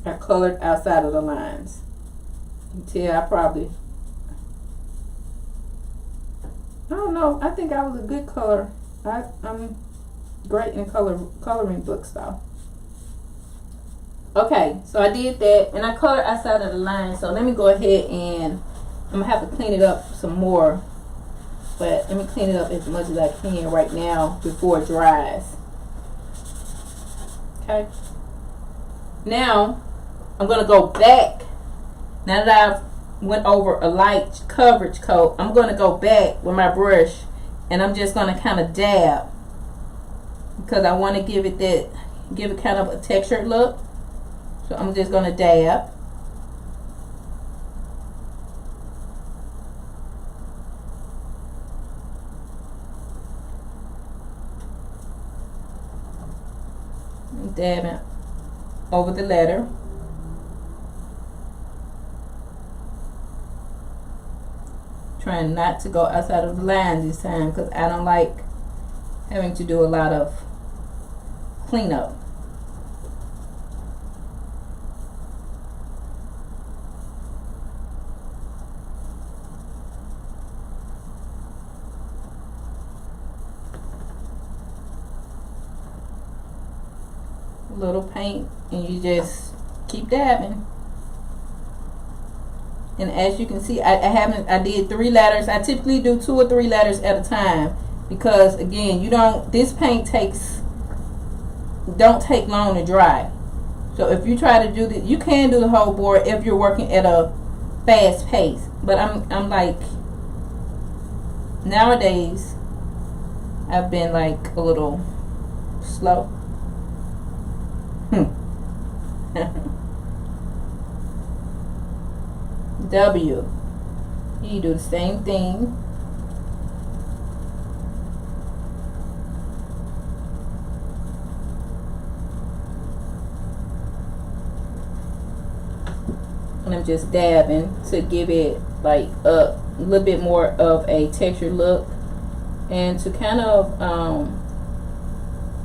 I colored outside of the lines. Until I don't know, I think I was a good color. I'm great in coloring books though. Okay, so I did that and I colored outside of the line. So let me go ahead and I'm gonna have to clean it up some more, but let me clean it up as much as I can right now before it dries. Okay, now I'm gonna go back. Now that I've went over a light coverage coat, I'm gonna go back with my brush and I'm just gonna kind of dab, because I want to give it kind of a textured look. So I'm just gonna dab. I'm dabbing over the letter. Trying not to go outside of the lines this time, because I don't like having to do a lot of cleanup. A little paint and you just keep dabbing. And as you can see, I did 3 letters. I typically do 2 or 3 letters at a time, because again, this paint don't take long to dry. So if you try to do you can do the whole board if you're working at a fast pace. But I'm like, nowadays I've been like a little slow. W. You do the same thing. And I'm just dabbing to give it like a little bit more of a textured look, and to kind of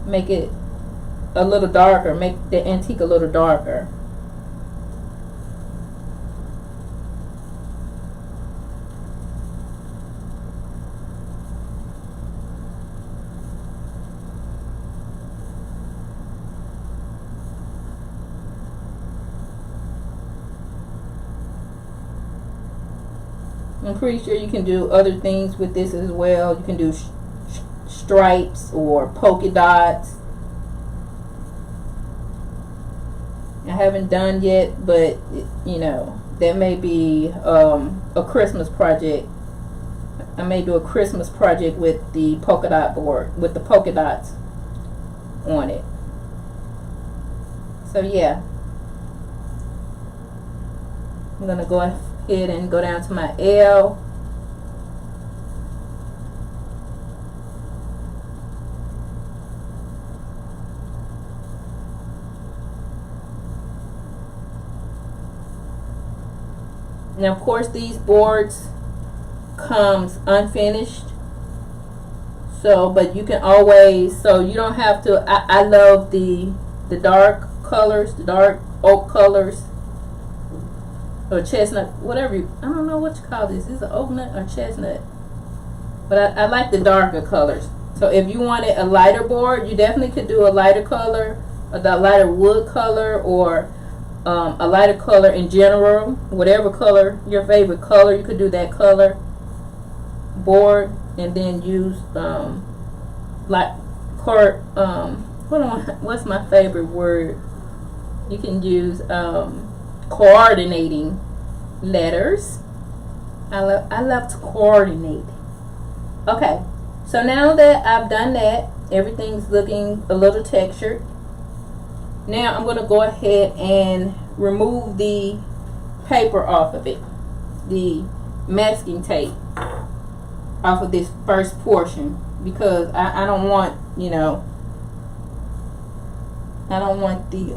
make it a little darker, make the antique a little darker. I'm pretty sure you can do other things with this as well. You can do stripes or polka dots. I haven't done yet, but you know, that may be a Christmas project. I may do a Christmas project with the polka dot board, with the polka dots on it. So yeah, I'm gonna go ahead and go down to my L. Now, of course, these boards comes unfinished. So, but you can always, so you don't have to, I love the dark colors, the dark oak colors, or chestnut, whatever you, I don't know what you call this. Is it oak nut or chestnut? But I like the darker colors. So if you wanted a lighter board, you definitely could do a lighter color, or the lighter wood color, or a lighter color in general, whatever color, your favorite color, you could do that color board, and then use like what's my favorite word? You can use coordinating letters. I love to coordinate. Okay, so now that I've done that, everything's looking a little textured. Now I'm going to go ahead and remove the paper off of it, the masking tape off of this first portion, because I don't want, you know, I don't want the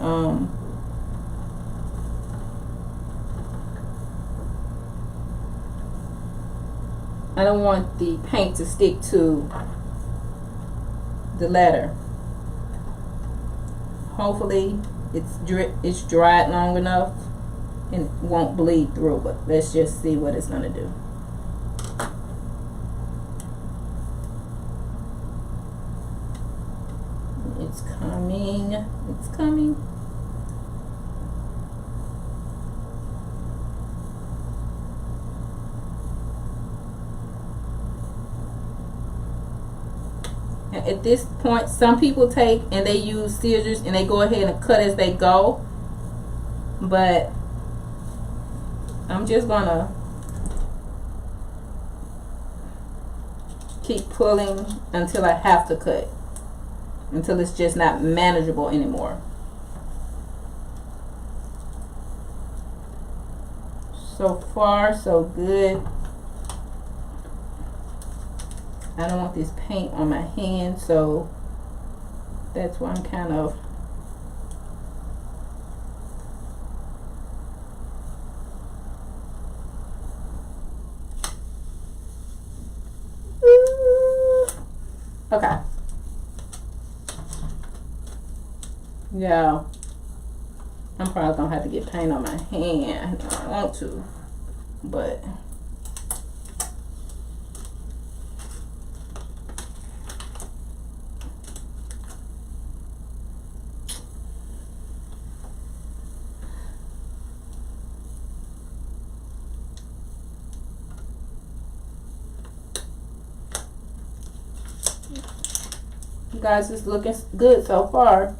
I don't want the paint to stick to the letter. Hopefully it's dried long enough and won't bleed through, but let's just see what it's gonna do. It's coming. It's coming. At this point, some people take and they use scissors and they go ahead and cut as they go, but I'm just gonna keep pulling until I have to cut, until it's just not manageable anymore. So far, so good. I don't want this paint on my hand, so that's why I'm kind of okay. Yeah, I'm probably gonna have to get paint on my hand. I don't want to, but you guys, it's looking good so far.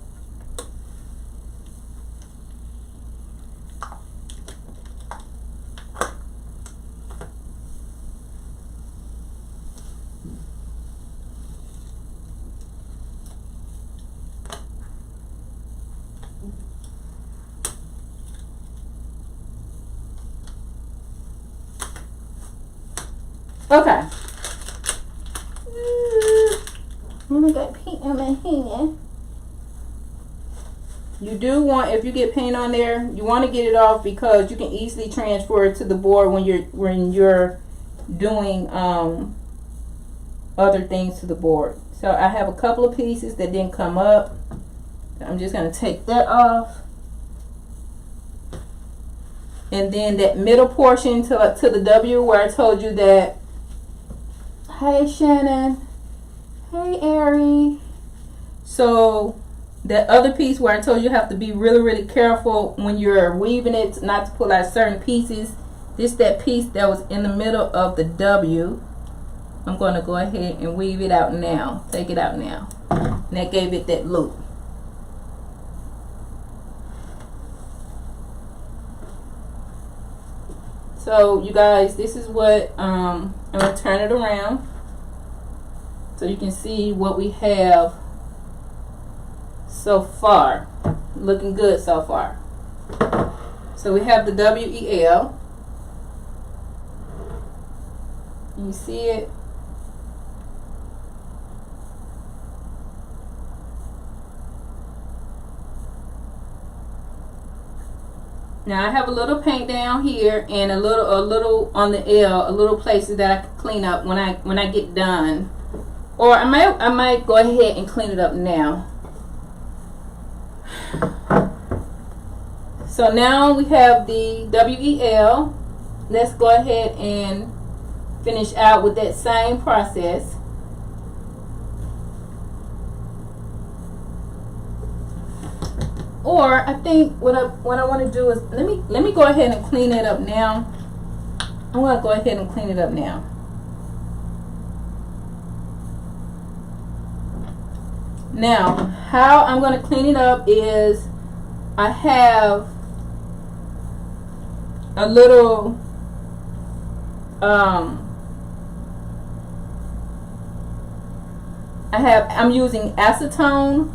Okay. I got paint on my hand. You do want, if you get paint on there, you want to get it off because you can easily transfer it to the board when you're doing other things to the board. So I have a couple of pieces that didn't come up. I'm just going to take that off. And then that middle portion to the W where I told you that, hey Shannon, hey Ari. So that other piece where I told you have to be really, really careful when you're weaving it not to pull out certain pieces. That piece that was in the middle of the W. I'm going to go ahead and weave it out now. Take it out now. And that gave it that loop. So you guys, this is what I'm going to turn it around so you can see what we have so far. Looking good so far. So we have the WEL. You see it? Now I have a little paint down here and a little on the L, a little places that I can clean up when I get done. Or I might go ahead and clean it up now. So now we have the WEL. Let's go ahead and finish out with that same process. Or I think what I want to do is let me go ahead and clean it up now. I'm gonna go ahead and clean it up now. Now, how I'm gonna clean it up is I have a little I'm using acetone.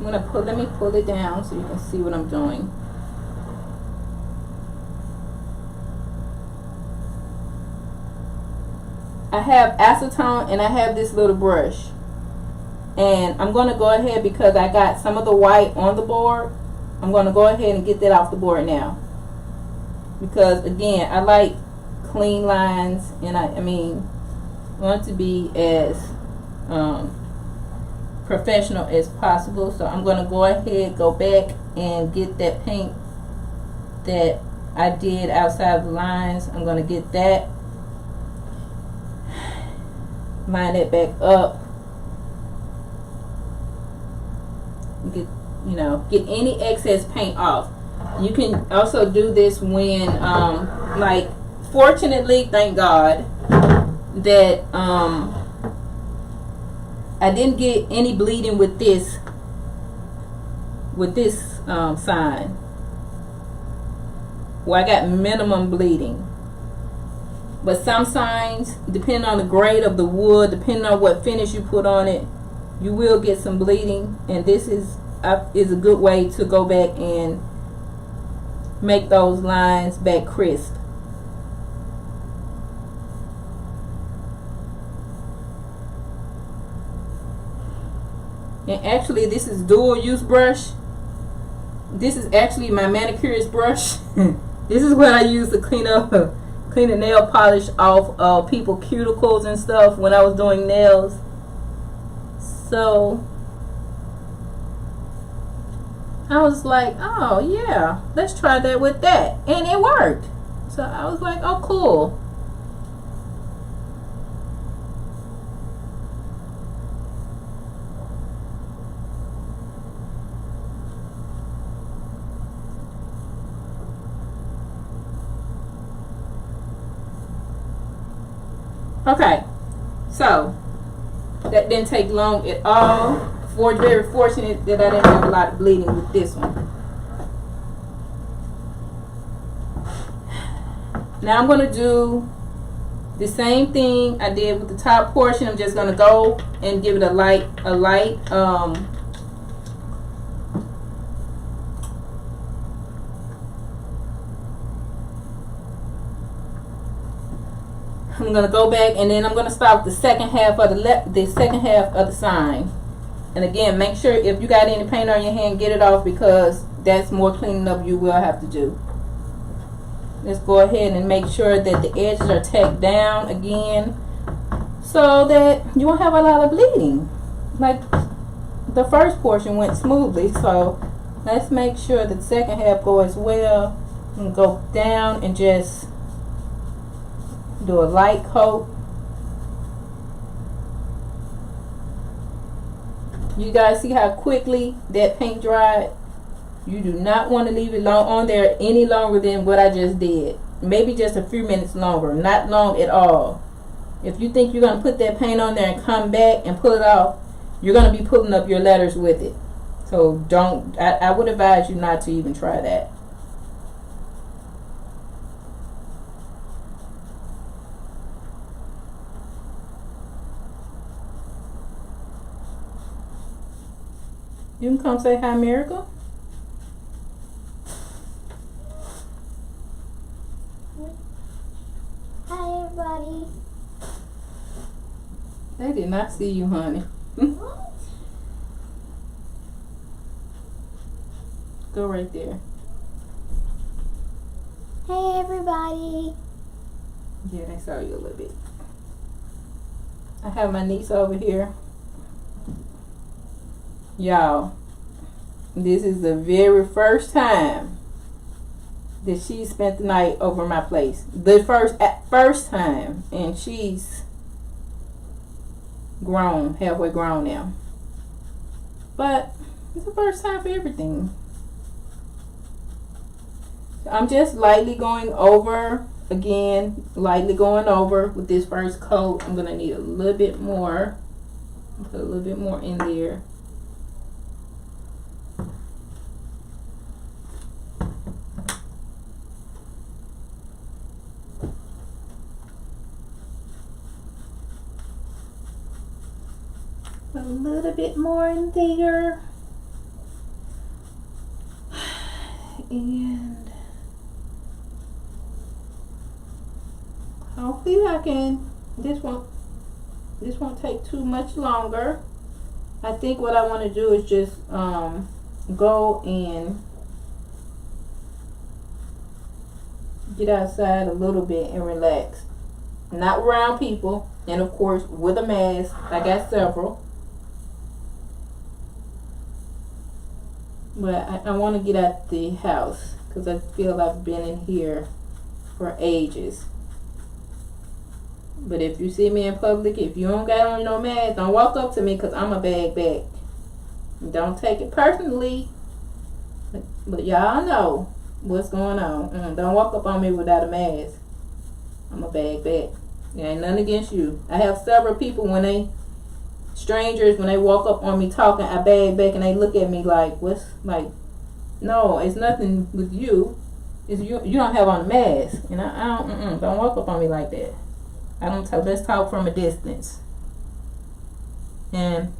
Let me pull it down so you can see what I'm doing. I have acetone and I have this little brush. And I'm going to go ahead, because I got some of the white on the board, I'm going to go ahead and get that off the board now. Because again, I like clean lines, and I want to be as professional as possible. So I'm going to go ahead, go back and get that paint that I did outside of the lines. I'm going to get that, line it back up, get any excess paint off. You can also do this when like, fortunately, thank God that I didn't get any bleeding with this sign. Well, I got minimum bleeding. But some signs, depending on the grade of the wood, depending on what finish you put on it, you will get some bleeding. And this is a good way to go back and make those lines back crisp. And actually, this is dual use brush. This is actually my manicurist brush. This is what I use to clean the nail polish off people's cuticles and stuff when I was doing nails. So I was like, oh yeah, let's try that with that, and it worked. So I was like, oh cool. Okay, so that didn't take long at all. Very fortunate that I didn't have a lot of bleeding with this one. Now I'm going to do the same thing I did with the top portion. I'm just going to go and give it a light I'm going to go back, and then I'm going to start with the second half of the sign. And again, make sure if you got any paint on your hand, get it off, because that's more cleaning up you will have to do. Let's go ahead and make sure that the edges are tacked down again, so that you won't have a lot of bleeding. Like the first portion went smoothly, so let's make sure that the second half goes as well. And go down and just do a light coat. You guys see how quickly that paint dried? You do not want to leave it on there any longer than what I just did. Maybe just a few minutes longer, not long at all. If you think you're going to put that paint on there and come back and pull it off, you're going to be pulling up your letters with it. So don't, I would advise you not to even try that. You can come say hi, Miracle. Hi, everybody. They did not see you, honey. What? Go right there. Hey, everybody. Yeah, they saw you a little bit. I have my niece over here. Y'all, this is the very first time that she spent the night over my place. The first time, and she's grown, halfway grown now. But it's the first time for everything. I'm just lightly going over, again, lightly going over with this first coat. I'm going to need a little bit more. Put a little bit more in there. A little bit more in there. And hopefully I can, this won't take too much longer. I think what I want to do is just go and get outside a little bit and relax. Not around people, and of course with a mask. I got several. But I want to get out the house because I feel I've been in here for ages. But if you see me in public, if you don't got on no mask, don't walk up to me because I'm a bag back. Don't take it personally. But y'all know what's going on. Don't walk up on me without a mask. I'm a bag back. There ain't nothing against you. I have several people strangers, when they walk up on me talking, I bag back and they look at me like, what's, like, no, it's nothing with you. It's you don't have on a mask. And I don't walk up on me like that. I don't talk, let's talk from a distance. And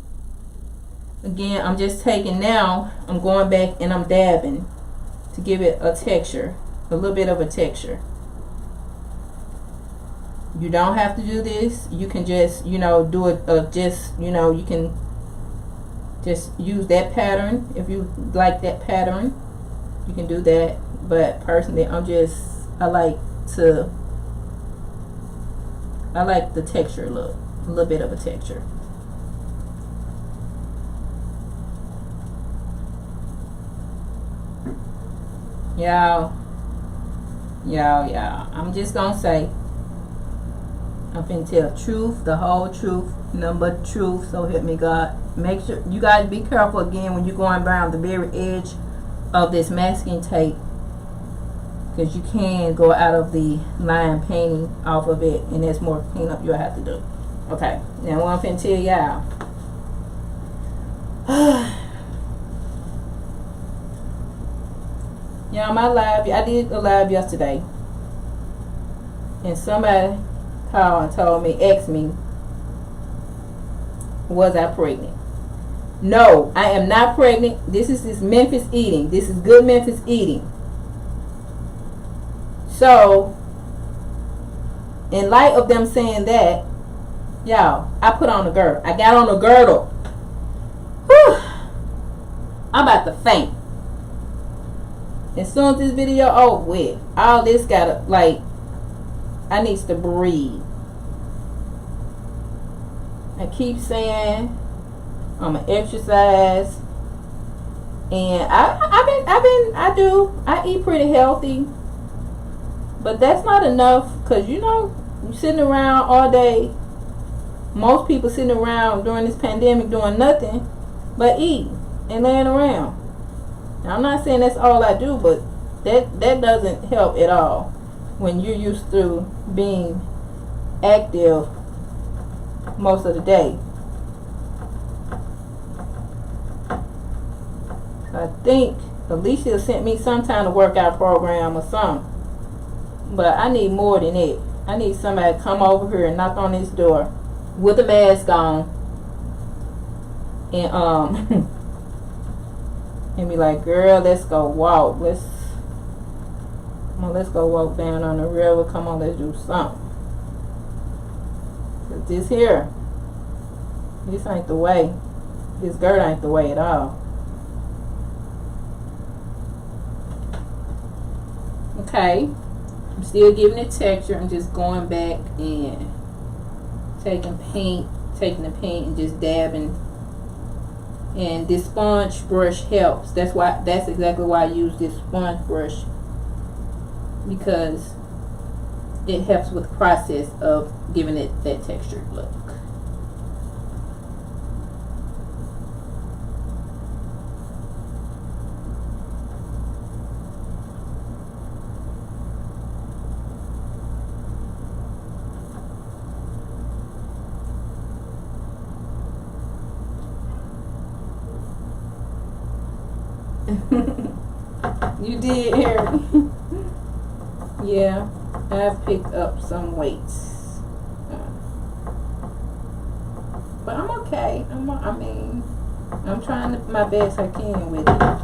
again, I'm just taking now, I'm going back and I'm dabbing to give it a texture, a little bit of a texture. You don't have to do this. You can just, do it, you can just use that pattern. If you like that pattern, you can do that. But personally, I like the texture look, a little bit of a texture. Y'all, I'm just gonna say, I'm finna tell truth, the whole truth, nothing but truth, so help me God. Make sure, you guys be careful again when you're going around the very edge of this masking tape, because you can go out of the line painting off of it, and there's more cleanup you'll have to do. Okay, now what I'm finna tell y'all. Y'all, my live, I did a live yesterday, and somebody called and told me, asked me, was I pregnant? No, I am not pregnant. This is Memphis eating. This is good Memphis eating. So, in light of them saying that, y'all, I put on a girdle. I got on a girdle. Whew. I'm about to faint. As soon as this video over with, all this gotta, I needs to breathe. I keep saying I'm an exercise, and I eat pretty healthy, but that's not enough, because you're sitting around all day. Most people sitting around during this pandemic doing nothing but eating and laying around. Now, I'm not saying that's all I do, but that doesn't help at all when you're used to being active most of the day. So I think Alicia sent me some kind of workout program or something, but I need more than it. I need somebody to come over here and knock on this door with a mask on and and be like, girl, let's go walk. Let's go walk down on the river. Come on, let's do something. Cause this ain't the way. This girdle ain't the way at all. Okay, I'm still giving it texture. I'm just going back and taking the paint and just dabbing. And this sponge brush helps. That's exactly why I use this sponge brush, because it helps with the process of giving it that textured look. You did, Harry. Yeah, I've picked up some weights. But I'm okay. I'm trying my best I can with it.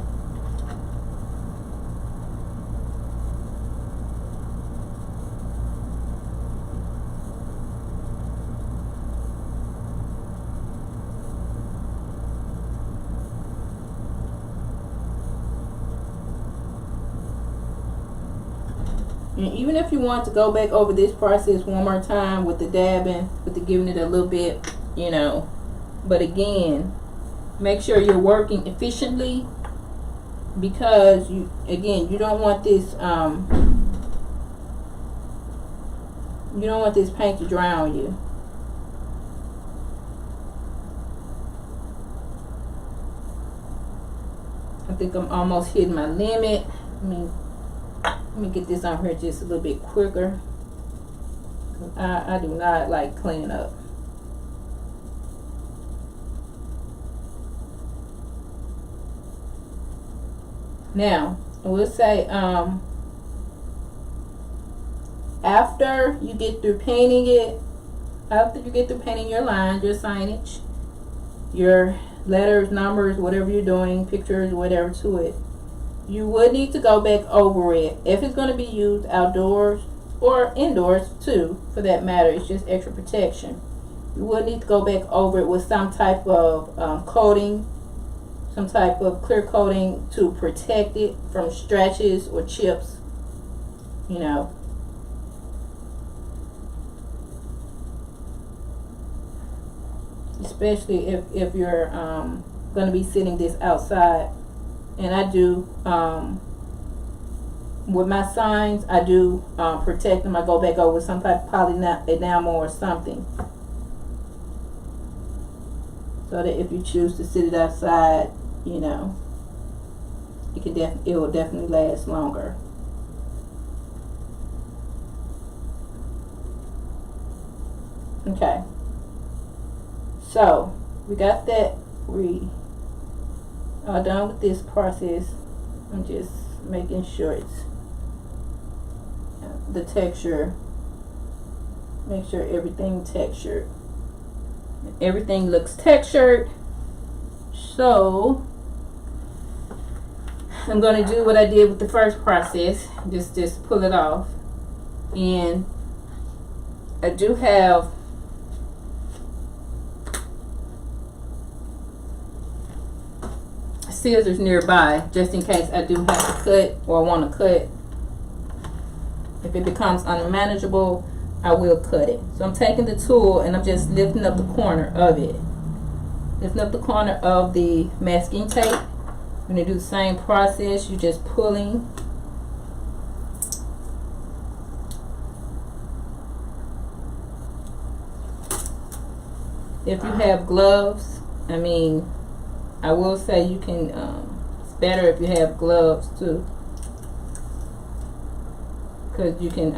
And even if you want to go back over this process one more time with the dabbing, with the giving it a little bit, you know, but again, make sure you're working efficiently, because you don't want this paint to drown you. I think I'm almost hitting my limit. Let me get this on here just a little bit quicker. I do not like cleaning up. Now, I will say, after you get through painting it, after you get through painting your lines, your signage, your letters, numbers, whatever you're doing, pictures, whatever to it, you would need to go back over it if it's going to be used outdoors or indoors too, for that matter. It's just extra protection. You would need to go back over it with some type of coating, some type of clear coating to protect it from scratches or chips, you know. Especially if you're going to be sitting this outside. And I do, with my signs, I do protect them. I go back over some type of poly enamel or something, so that if you choose to sit it outside, you know, it will definitely last longer. Okay, so we got that. We are done with this process. I'm just making sure it's the texture. Make sure everything textured. Everything looks textured. So I'm going to do what I did with the first process. Just pull it off. And I do have scissors nearby, just in case I do have to cut or want to cut. If it becomes unmanageable, I will cut it. So I'm taking the tool and I'm just lifting up the corner of it. Lifting up the corner of the masking tape. When you do the same process, you're just pulling. If you have gloves, I will say you can, it's better if you have gloves too, because you can,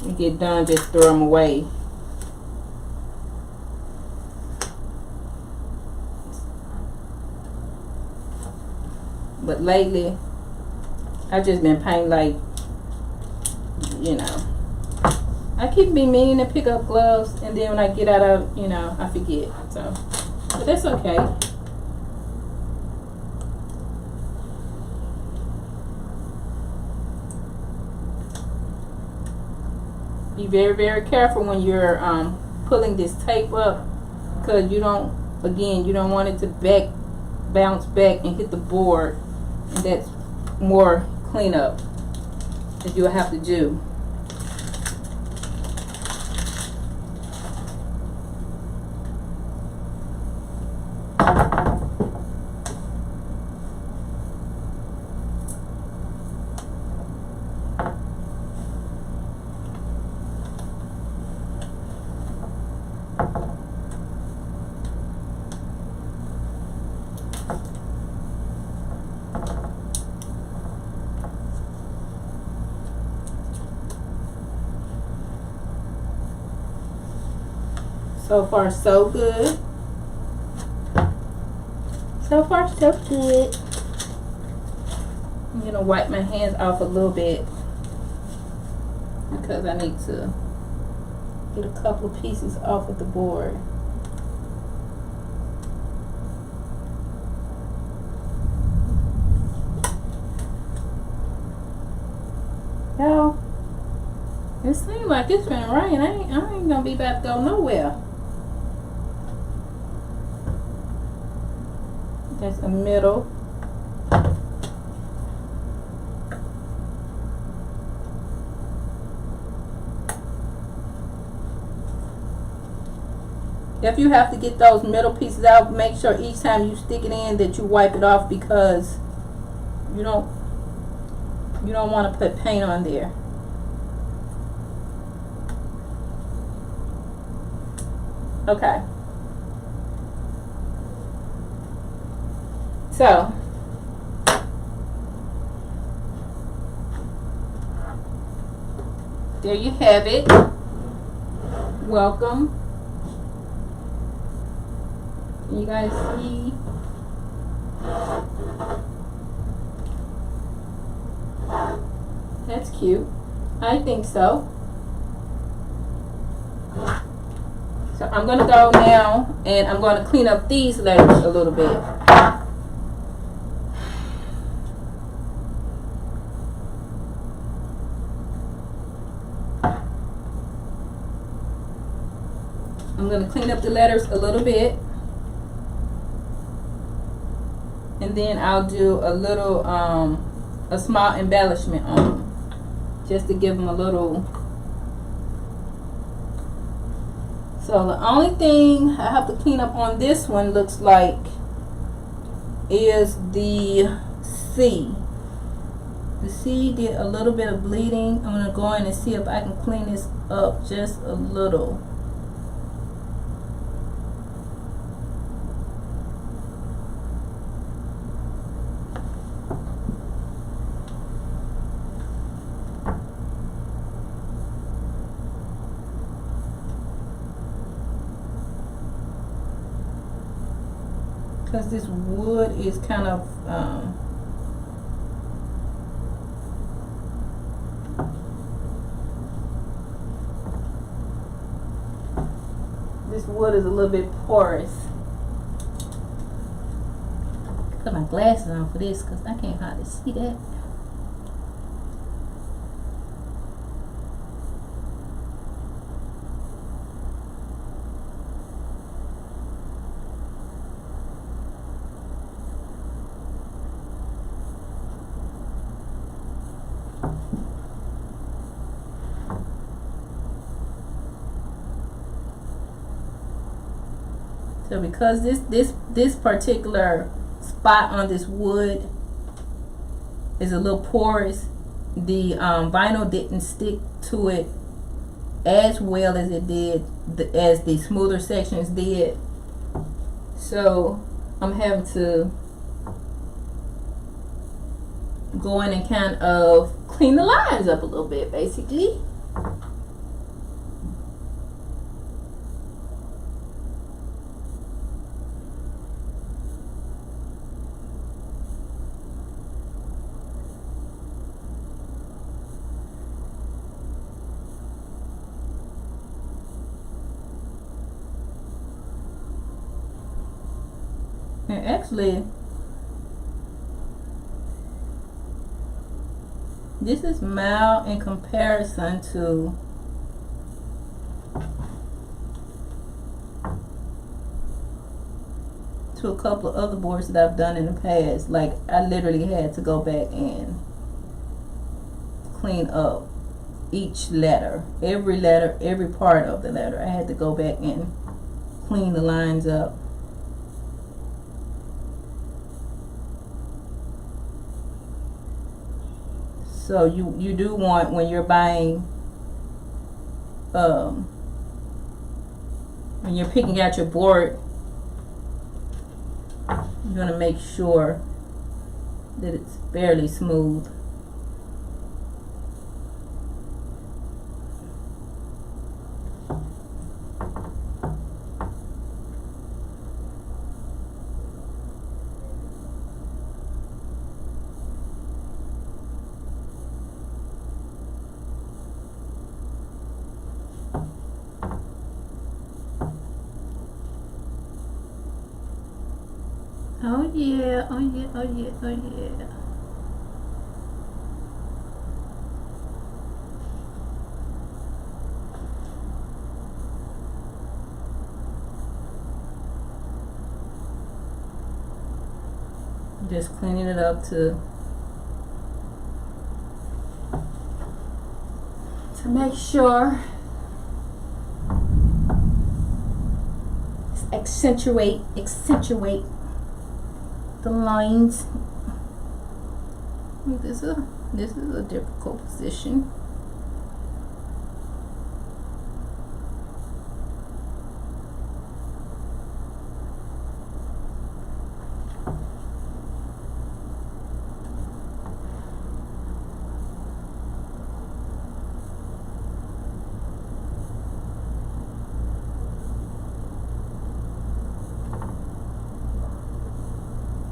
you get done, just throw them away. But lately, I've just been painting like, you know, I keep being meaning to pick up gloves, and then when I get out of, you know, I forget. So, but that's okay. Be very, very careful when you're pulling this tape up, because you don't want it to bounce back and hit the board, and that's more cleanup that you'll have to do. So far, so good. So far, so good. I'm gonna wipe my hands off a little bit because I need to get a couple of pieces off of the board. Y'all, it seems like it's gonna rain. I ain't gonna be about to go nowhere. That's a middle. If you have to get those middle pieces out, make sure each time you stick it in that you wipe it off, because you don't want to put paint on there. Okay. So there you have it. Welcome. Can you guys see? That's cute. I think so. So I'm going to go now and I'm going to clean up these letters a little bit. I'm going to clean up the letters a little bit. And then I'll do a little, a small embellishment on them, just to give them a little. So the only thing I have to clean up on this one, looks like, is the C. The C did a little bit of bleeding. I'm going to go in and see if I can clean this up just a little. Because this wood is kind of this wood is a little bit porous. Put my glasses on for this because I can't hardly see that. So because this particular spot on this wood is a little porous, the vinyl didn't stick to it as well as it did as the smoother sections did. So I'm having to go in and kind of clean the lines up a little bit, basically. And actually, this is mild in comparison to a couple of other boards that I've done in the past. Like, I literally had to go back and clean up each letter, every part of the letter. I had to go back and clean the lines up. So you do want, when you're buying, when you're picking out your board, you're going to make sure that it's fairly smooth. yeah, oh yeah, oh yeah, oh yeah. Just cleaning it up to make sure accentuate the lines. This is a difficult position.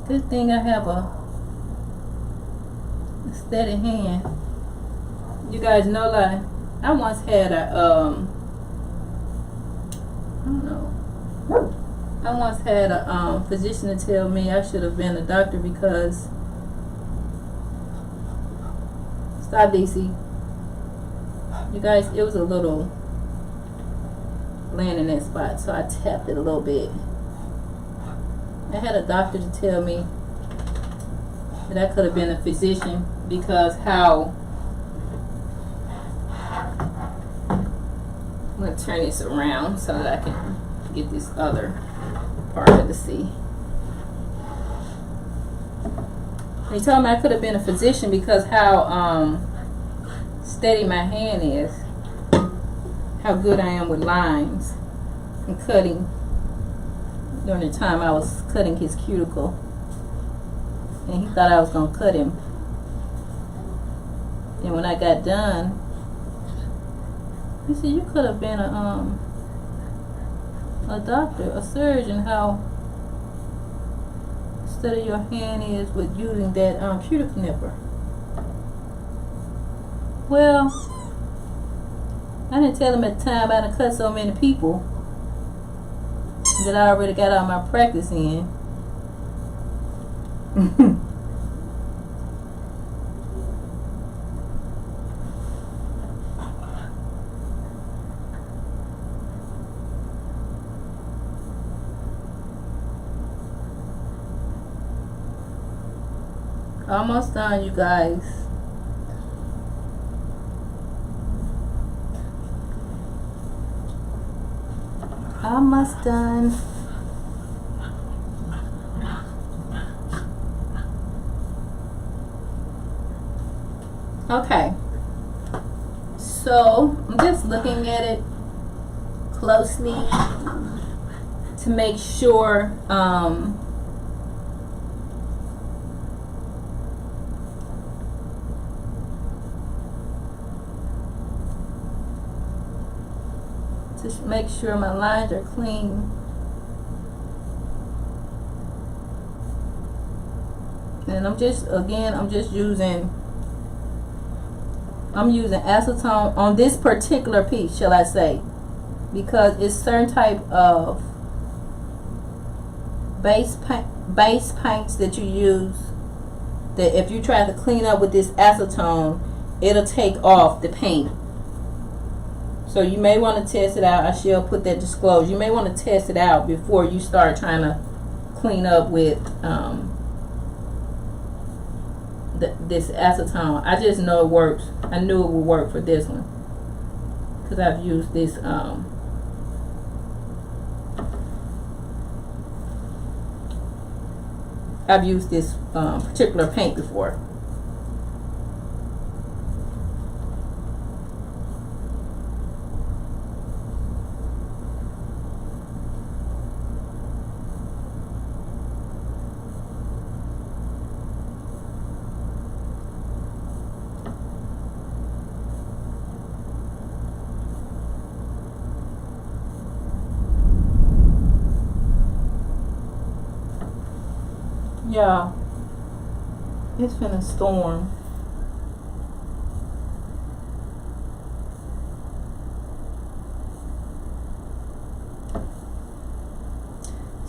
Good thing I have a steady hand. You guys know that I once had a physician to tell me I should have been a doctor because stop DC. You guys, it was a little land in that spot, so I tapped it a little bit. I had a doctor to tell me that I could have been a physician because how, I'm going to turn this around so that I can get this other part of the C. He told me I could have been a physician because how steady my hand is, how good I am with lines and cutting. During the time I was cutting his cuticle, and he thought I was gonna cut him. And when I got done, he said, "You could have been a doctor, a surgeon. How steady your hand is with using that cuticle nipper." Well, I didn't tell him at the time I done cut so many people that I already got all my practice in. Almost done, you guys. Almost done. Okay, so I'm just looking at it closely to make sure make sure my lines are clean. And I'm just using acetone on this particular piece, shall I say, because it's certain type of base paints that you use that if you try to clean up with this acetone, it'll take off the paint. So you may want to test it out. I shall put that disclosure. You may want to test it out before you start trying to clean up with this acetone. I just know it works. I knew it would work for this one because I've used this particular paint before. Yeah, it's finna storm.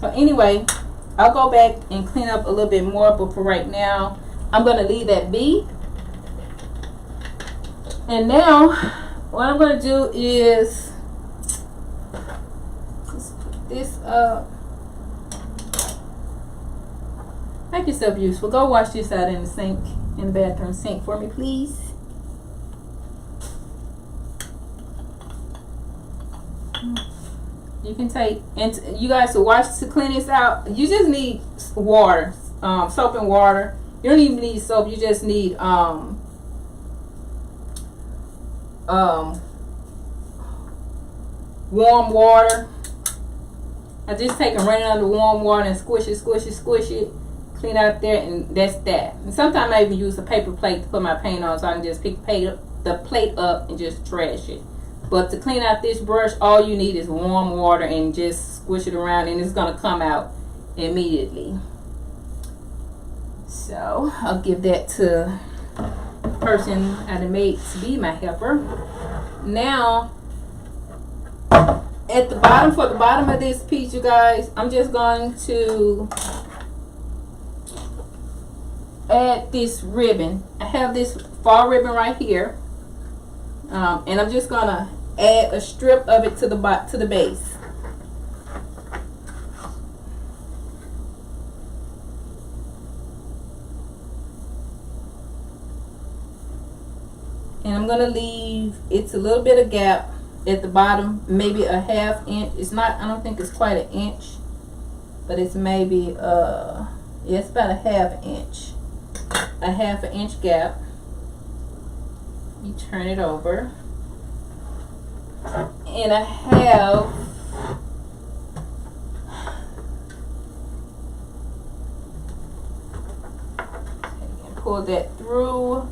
So anyway, I'll go back and clean up a little bit more, but for right now, I'm going to leave that be. And now, what I'm going to do is just put this up. Make yourself useful. Go wash this out in the sink, in the bathroom sink for me, please. You can take, and you guys to wash, to clean this out, you just need water, soap and water. You don't even need soap. You just need warm water. I just take and run it under warm water and squish it, clean out there, and that's that. And sometimes I even use a paper plate to put my paint on, so I can just pick the plate up and just trash it. But to clean out this brush, all you need is warm water and just squish it around, and it's going to come out immediately. So I'll give that to the person I made to be my helper. Now, at the bottom, for the bottom of this piece, you guys, I'm just going to add this ribbon. I have this fall ribbon right here, and I'm just gonna add a strip of it to the base. And I'm gonna leave it's a little bit of gap at the bottom, maybe a ½ inch. It's not, I don't think it's quite an inch, but it's maybe yeah, it's about a ½ inch. A ½ inch gap. You turn it over, and I have pull that through.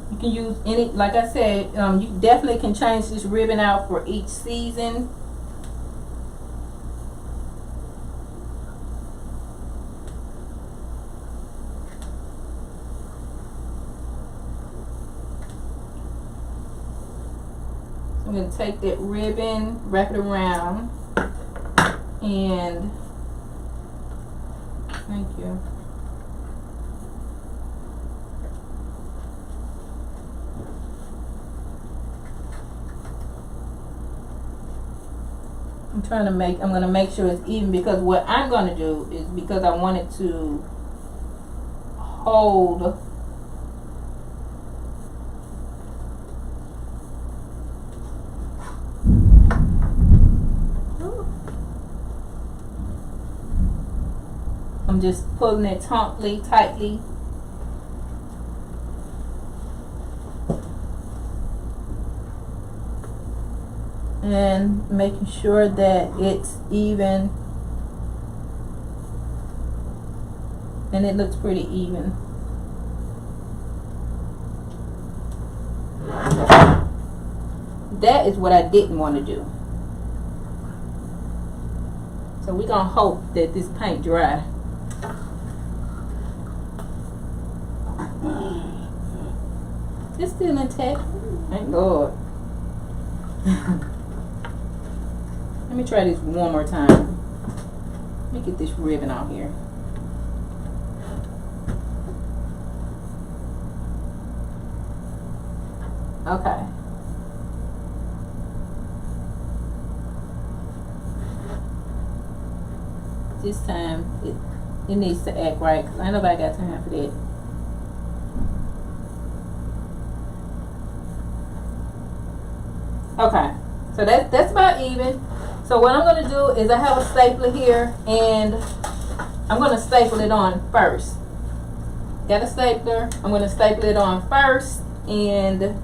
You can use any, like I said, you definitely can change this ribbon out for each season. I'm going to take that ribbon, wrap it around, and thank you. I'm going to make sure it's even, because what I'm going to do is, because I want it to hold I'm just pulling it tightly. And making sure that it's even, and it looks pretty even. That is what I didn't want to do. So we're gonna hope that this paint dry. It's still intact. Thank Lord. Let me try this one more time. Let me get this ribbon out here. Okay. This time it needs to act right, because ain't nobody got time for that. Okay, so that's about even. So what I'm going to do is, I have a stapler here, and I'm going to staple it on first. Got a stapler. I'm going to staple it on first, and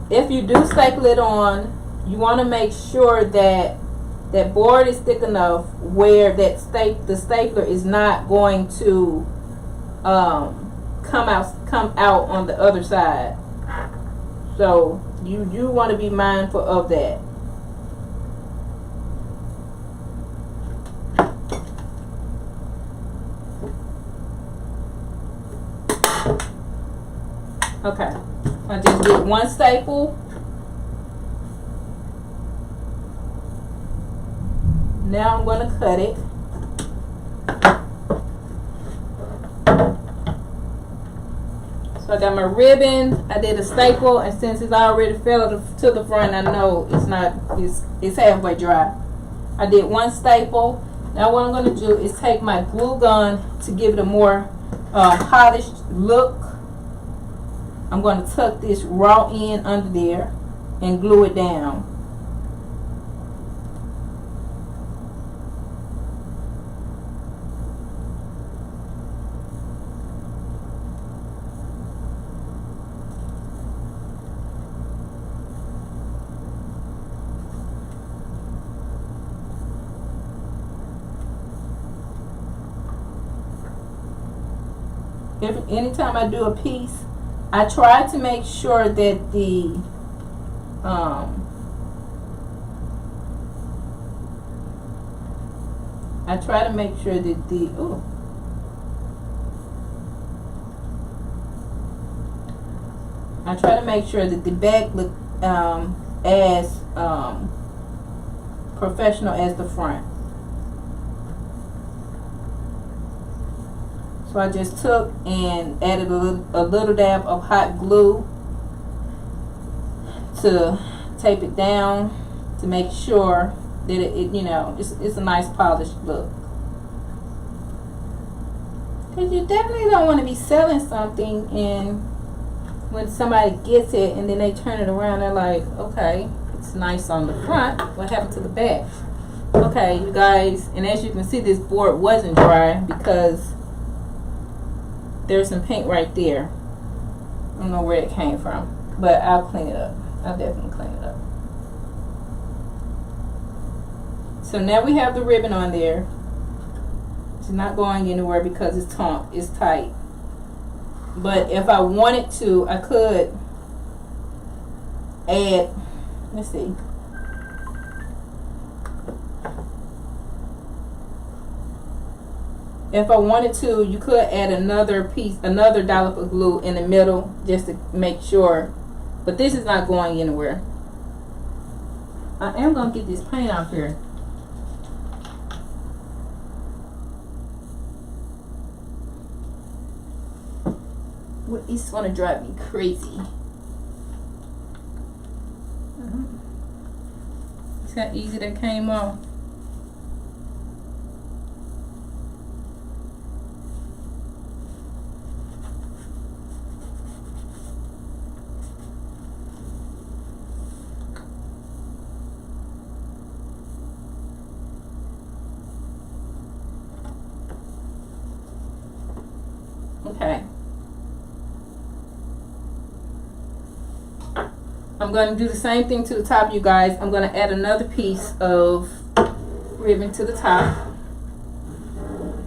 if you do staple it on, you want to make sure that that board is thick enough where that the stapler is not going to come out on the other side. So you do want to be mindful of that. Okay, I just did one staple. Now I'm going to cut it. So I got my ribbon, I did a staple, and since it's already fell to the front, I know it's halfway dry. I did one staple. Now what I'm going to do is take my glue gun to give it a more polished look. I'm going to tuck this raw end under there and glue it down. Anytime I do a piece, I try to make sure that the back look as professional as the front. So I just took and added a little dab of hot glue to tape it down to make sure that it's a nice polished look. Because you definitely don't want to be selling something and when somebody gets it and then they turn it around, they're like, okay, it's nice on the front. What happened to the back? Okay, you guys, and as you can see, this board wasn't dry because there's some paint right there. I don't know where it came from, but I'll clean it up. I'll definitely clean it up. So now we have the ribbon on there. It's not going anywhere because it's tight. But if I wanted to, I could add, let's see. If I wanted to, you could add another dollop of glue in the middle just to make sure. But this is not going anywhere. I am going to get this paint off here. It's going to drive me crazy. See how easy that came off? Okay. I'm going to do the same thing to the top, you guys. I'm going to add another piece of ribbon to the top.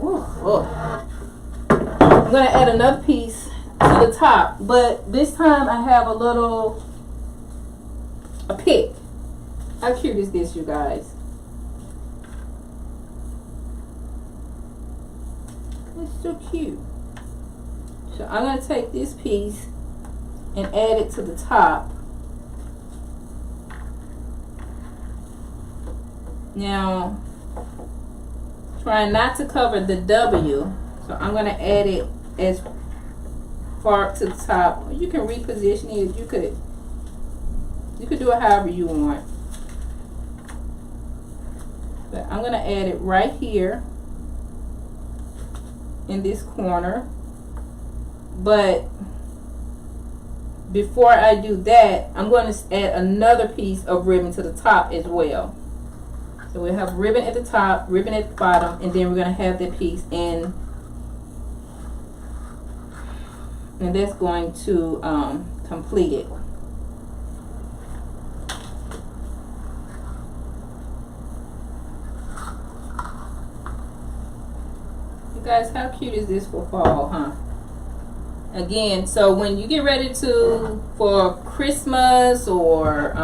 Ooh, oh. I'm going to add another piece to the top, but this time I have a pick. How cute is this, you guys? It's so cute. So I'm going to take this piece and add it to the top. Now, trying not to cover the W, so I'm going to add it as far to the top. You can reposition it. You could do it however you want. But I'm going to add it right here in this corner. But before I do that, I'm going to add another piece of ribbon to the top as well. So we'll have ribbon at the top, ribbon at the bottom, and then we're going to have that piece in, and that's going to complete it. You guys, how cute is this for fall, huh? Again, so when you get ready for Christmas or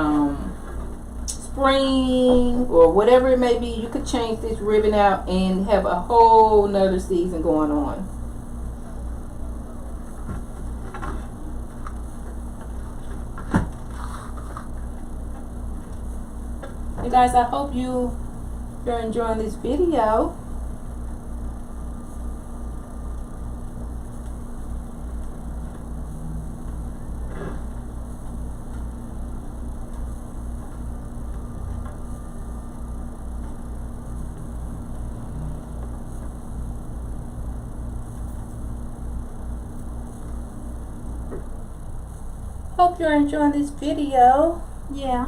spring or whatever it may be, you could change this ribbon out and have a whole nother season going on. You guys, I hope you're enjoying this video. Hope you're enjoying this video. Yeah.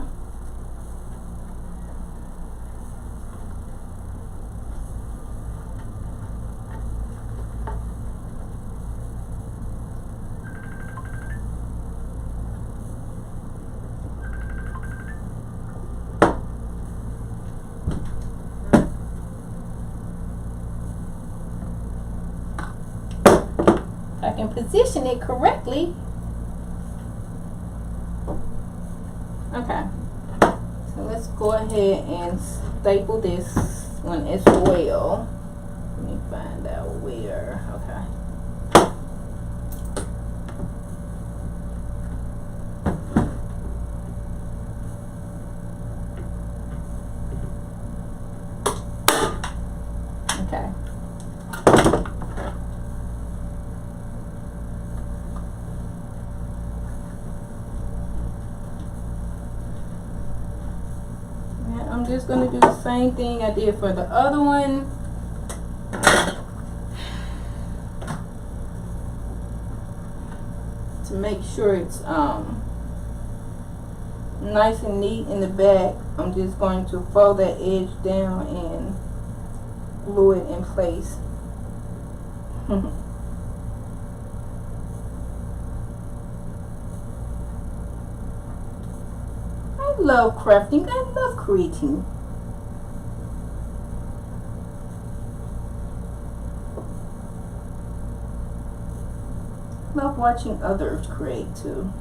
If I can position it correctly. Okay, so let's go ahead and staple this one as well. Let me find out where. Okay. Okay. I'm just going to do the same thing I did for the other one. To make sure it's nice and neat in the back, I'm just going to fold that edge down and glue it in place. I love crafting. I love creating. Love watching others create too.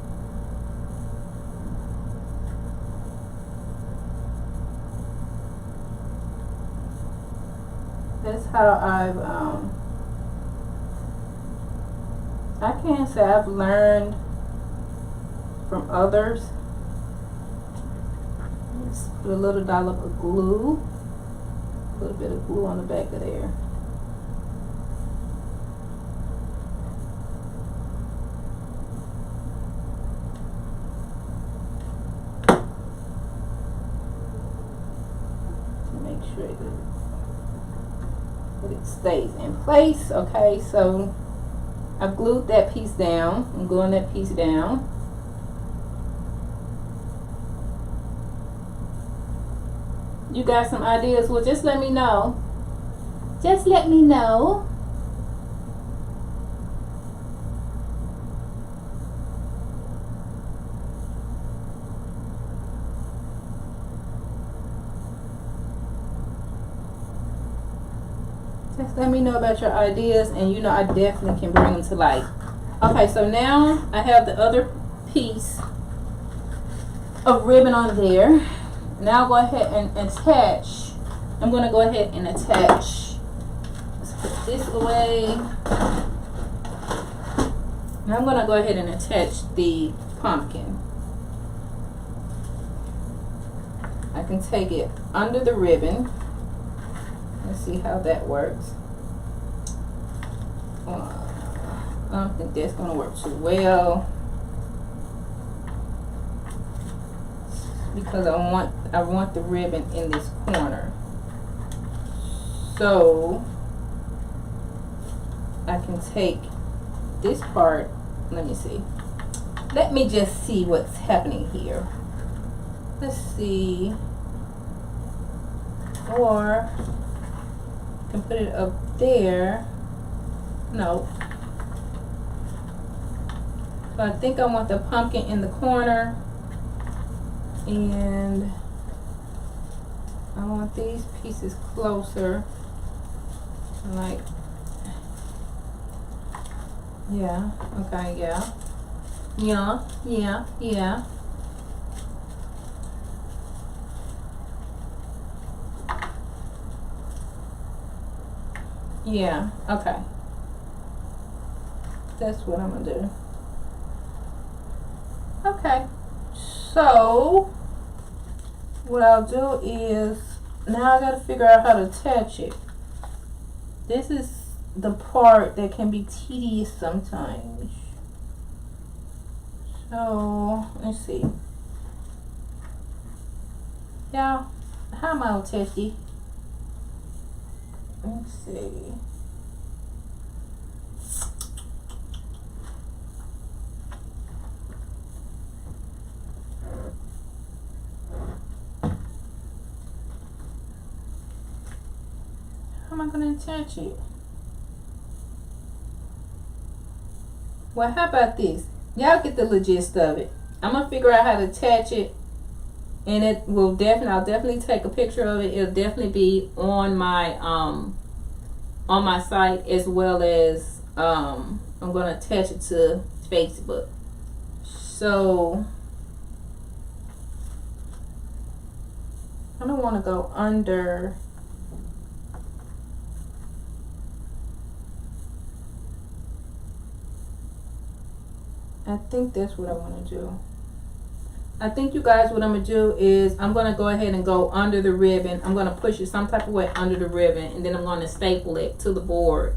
That's how I can't say I've learned from others. Let's put a little dollop of glue, a little bit of glue on the back of there. To make sure that it stays in place. Okay, so I've glued that piece down. I'm gluing that piece down. You got some ideas? Well, just let me know. Just let me know. Just let me know about your ideas, and you know I definitely can bring them to life. Okay, so now I have the other piece of ribbon on there. Now go ahead and attach. I'm going to go ahead and attach. Let's put this away. Now I'm going to go ahead and attach the pumpkin. I can take it under the ribbon. Let's see how that works. I don't think that's going to work too well, because I want the ribbon in this corner. So I can take this part. Let me see. Let me just see what's happening here. Let's see. Or I can put it up there. No. So I think I want the pumpkin in the corner. And I want these pieces closer, like, yeah, okay, yeah, yeah, okay, that's what I'm gonna do. Okay, so what I'll do is, now I gotta figure out how to attach it. This is the part that can be tedious sometimes. So, let's see. Yeah, how am I gonna attach it? Let's see. How am I gonna attach it? Well, how about this? Y'all get the gist of it. I'm gonna figure out how to attach it, and it will I'll definitely take a picture of it. It'll definitely be on my site, as well as I'm gonna attach it to Facebook. So I don't want to go under. I think that's what I want to do. I think, you guys, what I'm going to do is I'm going to go ahead and go under the ribbon. I'm going to push it some type of way under the ribbon, and then I'm going to staple it to the board.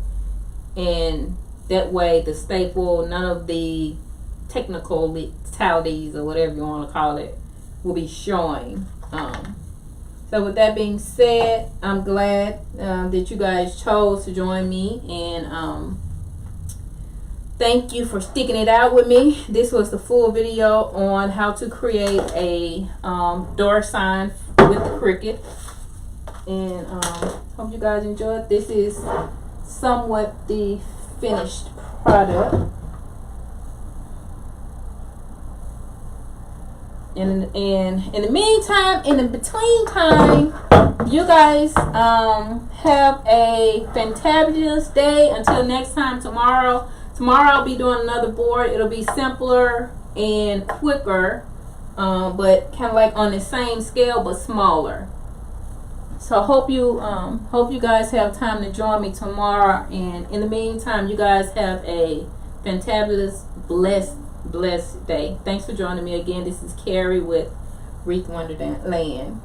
And that way the staple, none of the technicalities or whatever you want to call it, will be showing. So with that being said, I'm glad that you guys chose to join me, and thank you for sticking it out with me. This was the full video on how to create a door sign with the Cricut. And hope you guys enjoyed. This is somewhat the finished product. And in the meantime, in the between time, you guys have a fantabulous day. Until next time, tomorrow I'll be doing another board. It'll be simpler and quicker, but kind of like on the same scale but smaller. So hope you guys have time to join me tomorrow. And in the meantime, you guys have a fantabulous, blessed day. Thanks for joining me again. This is Carrie with Wreath Wonderland.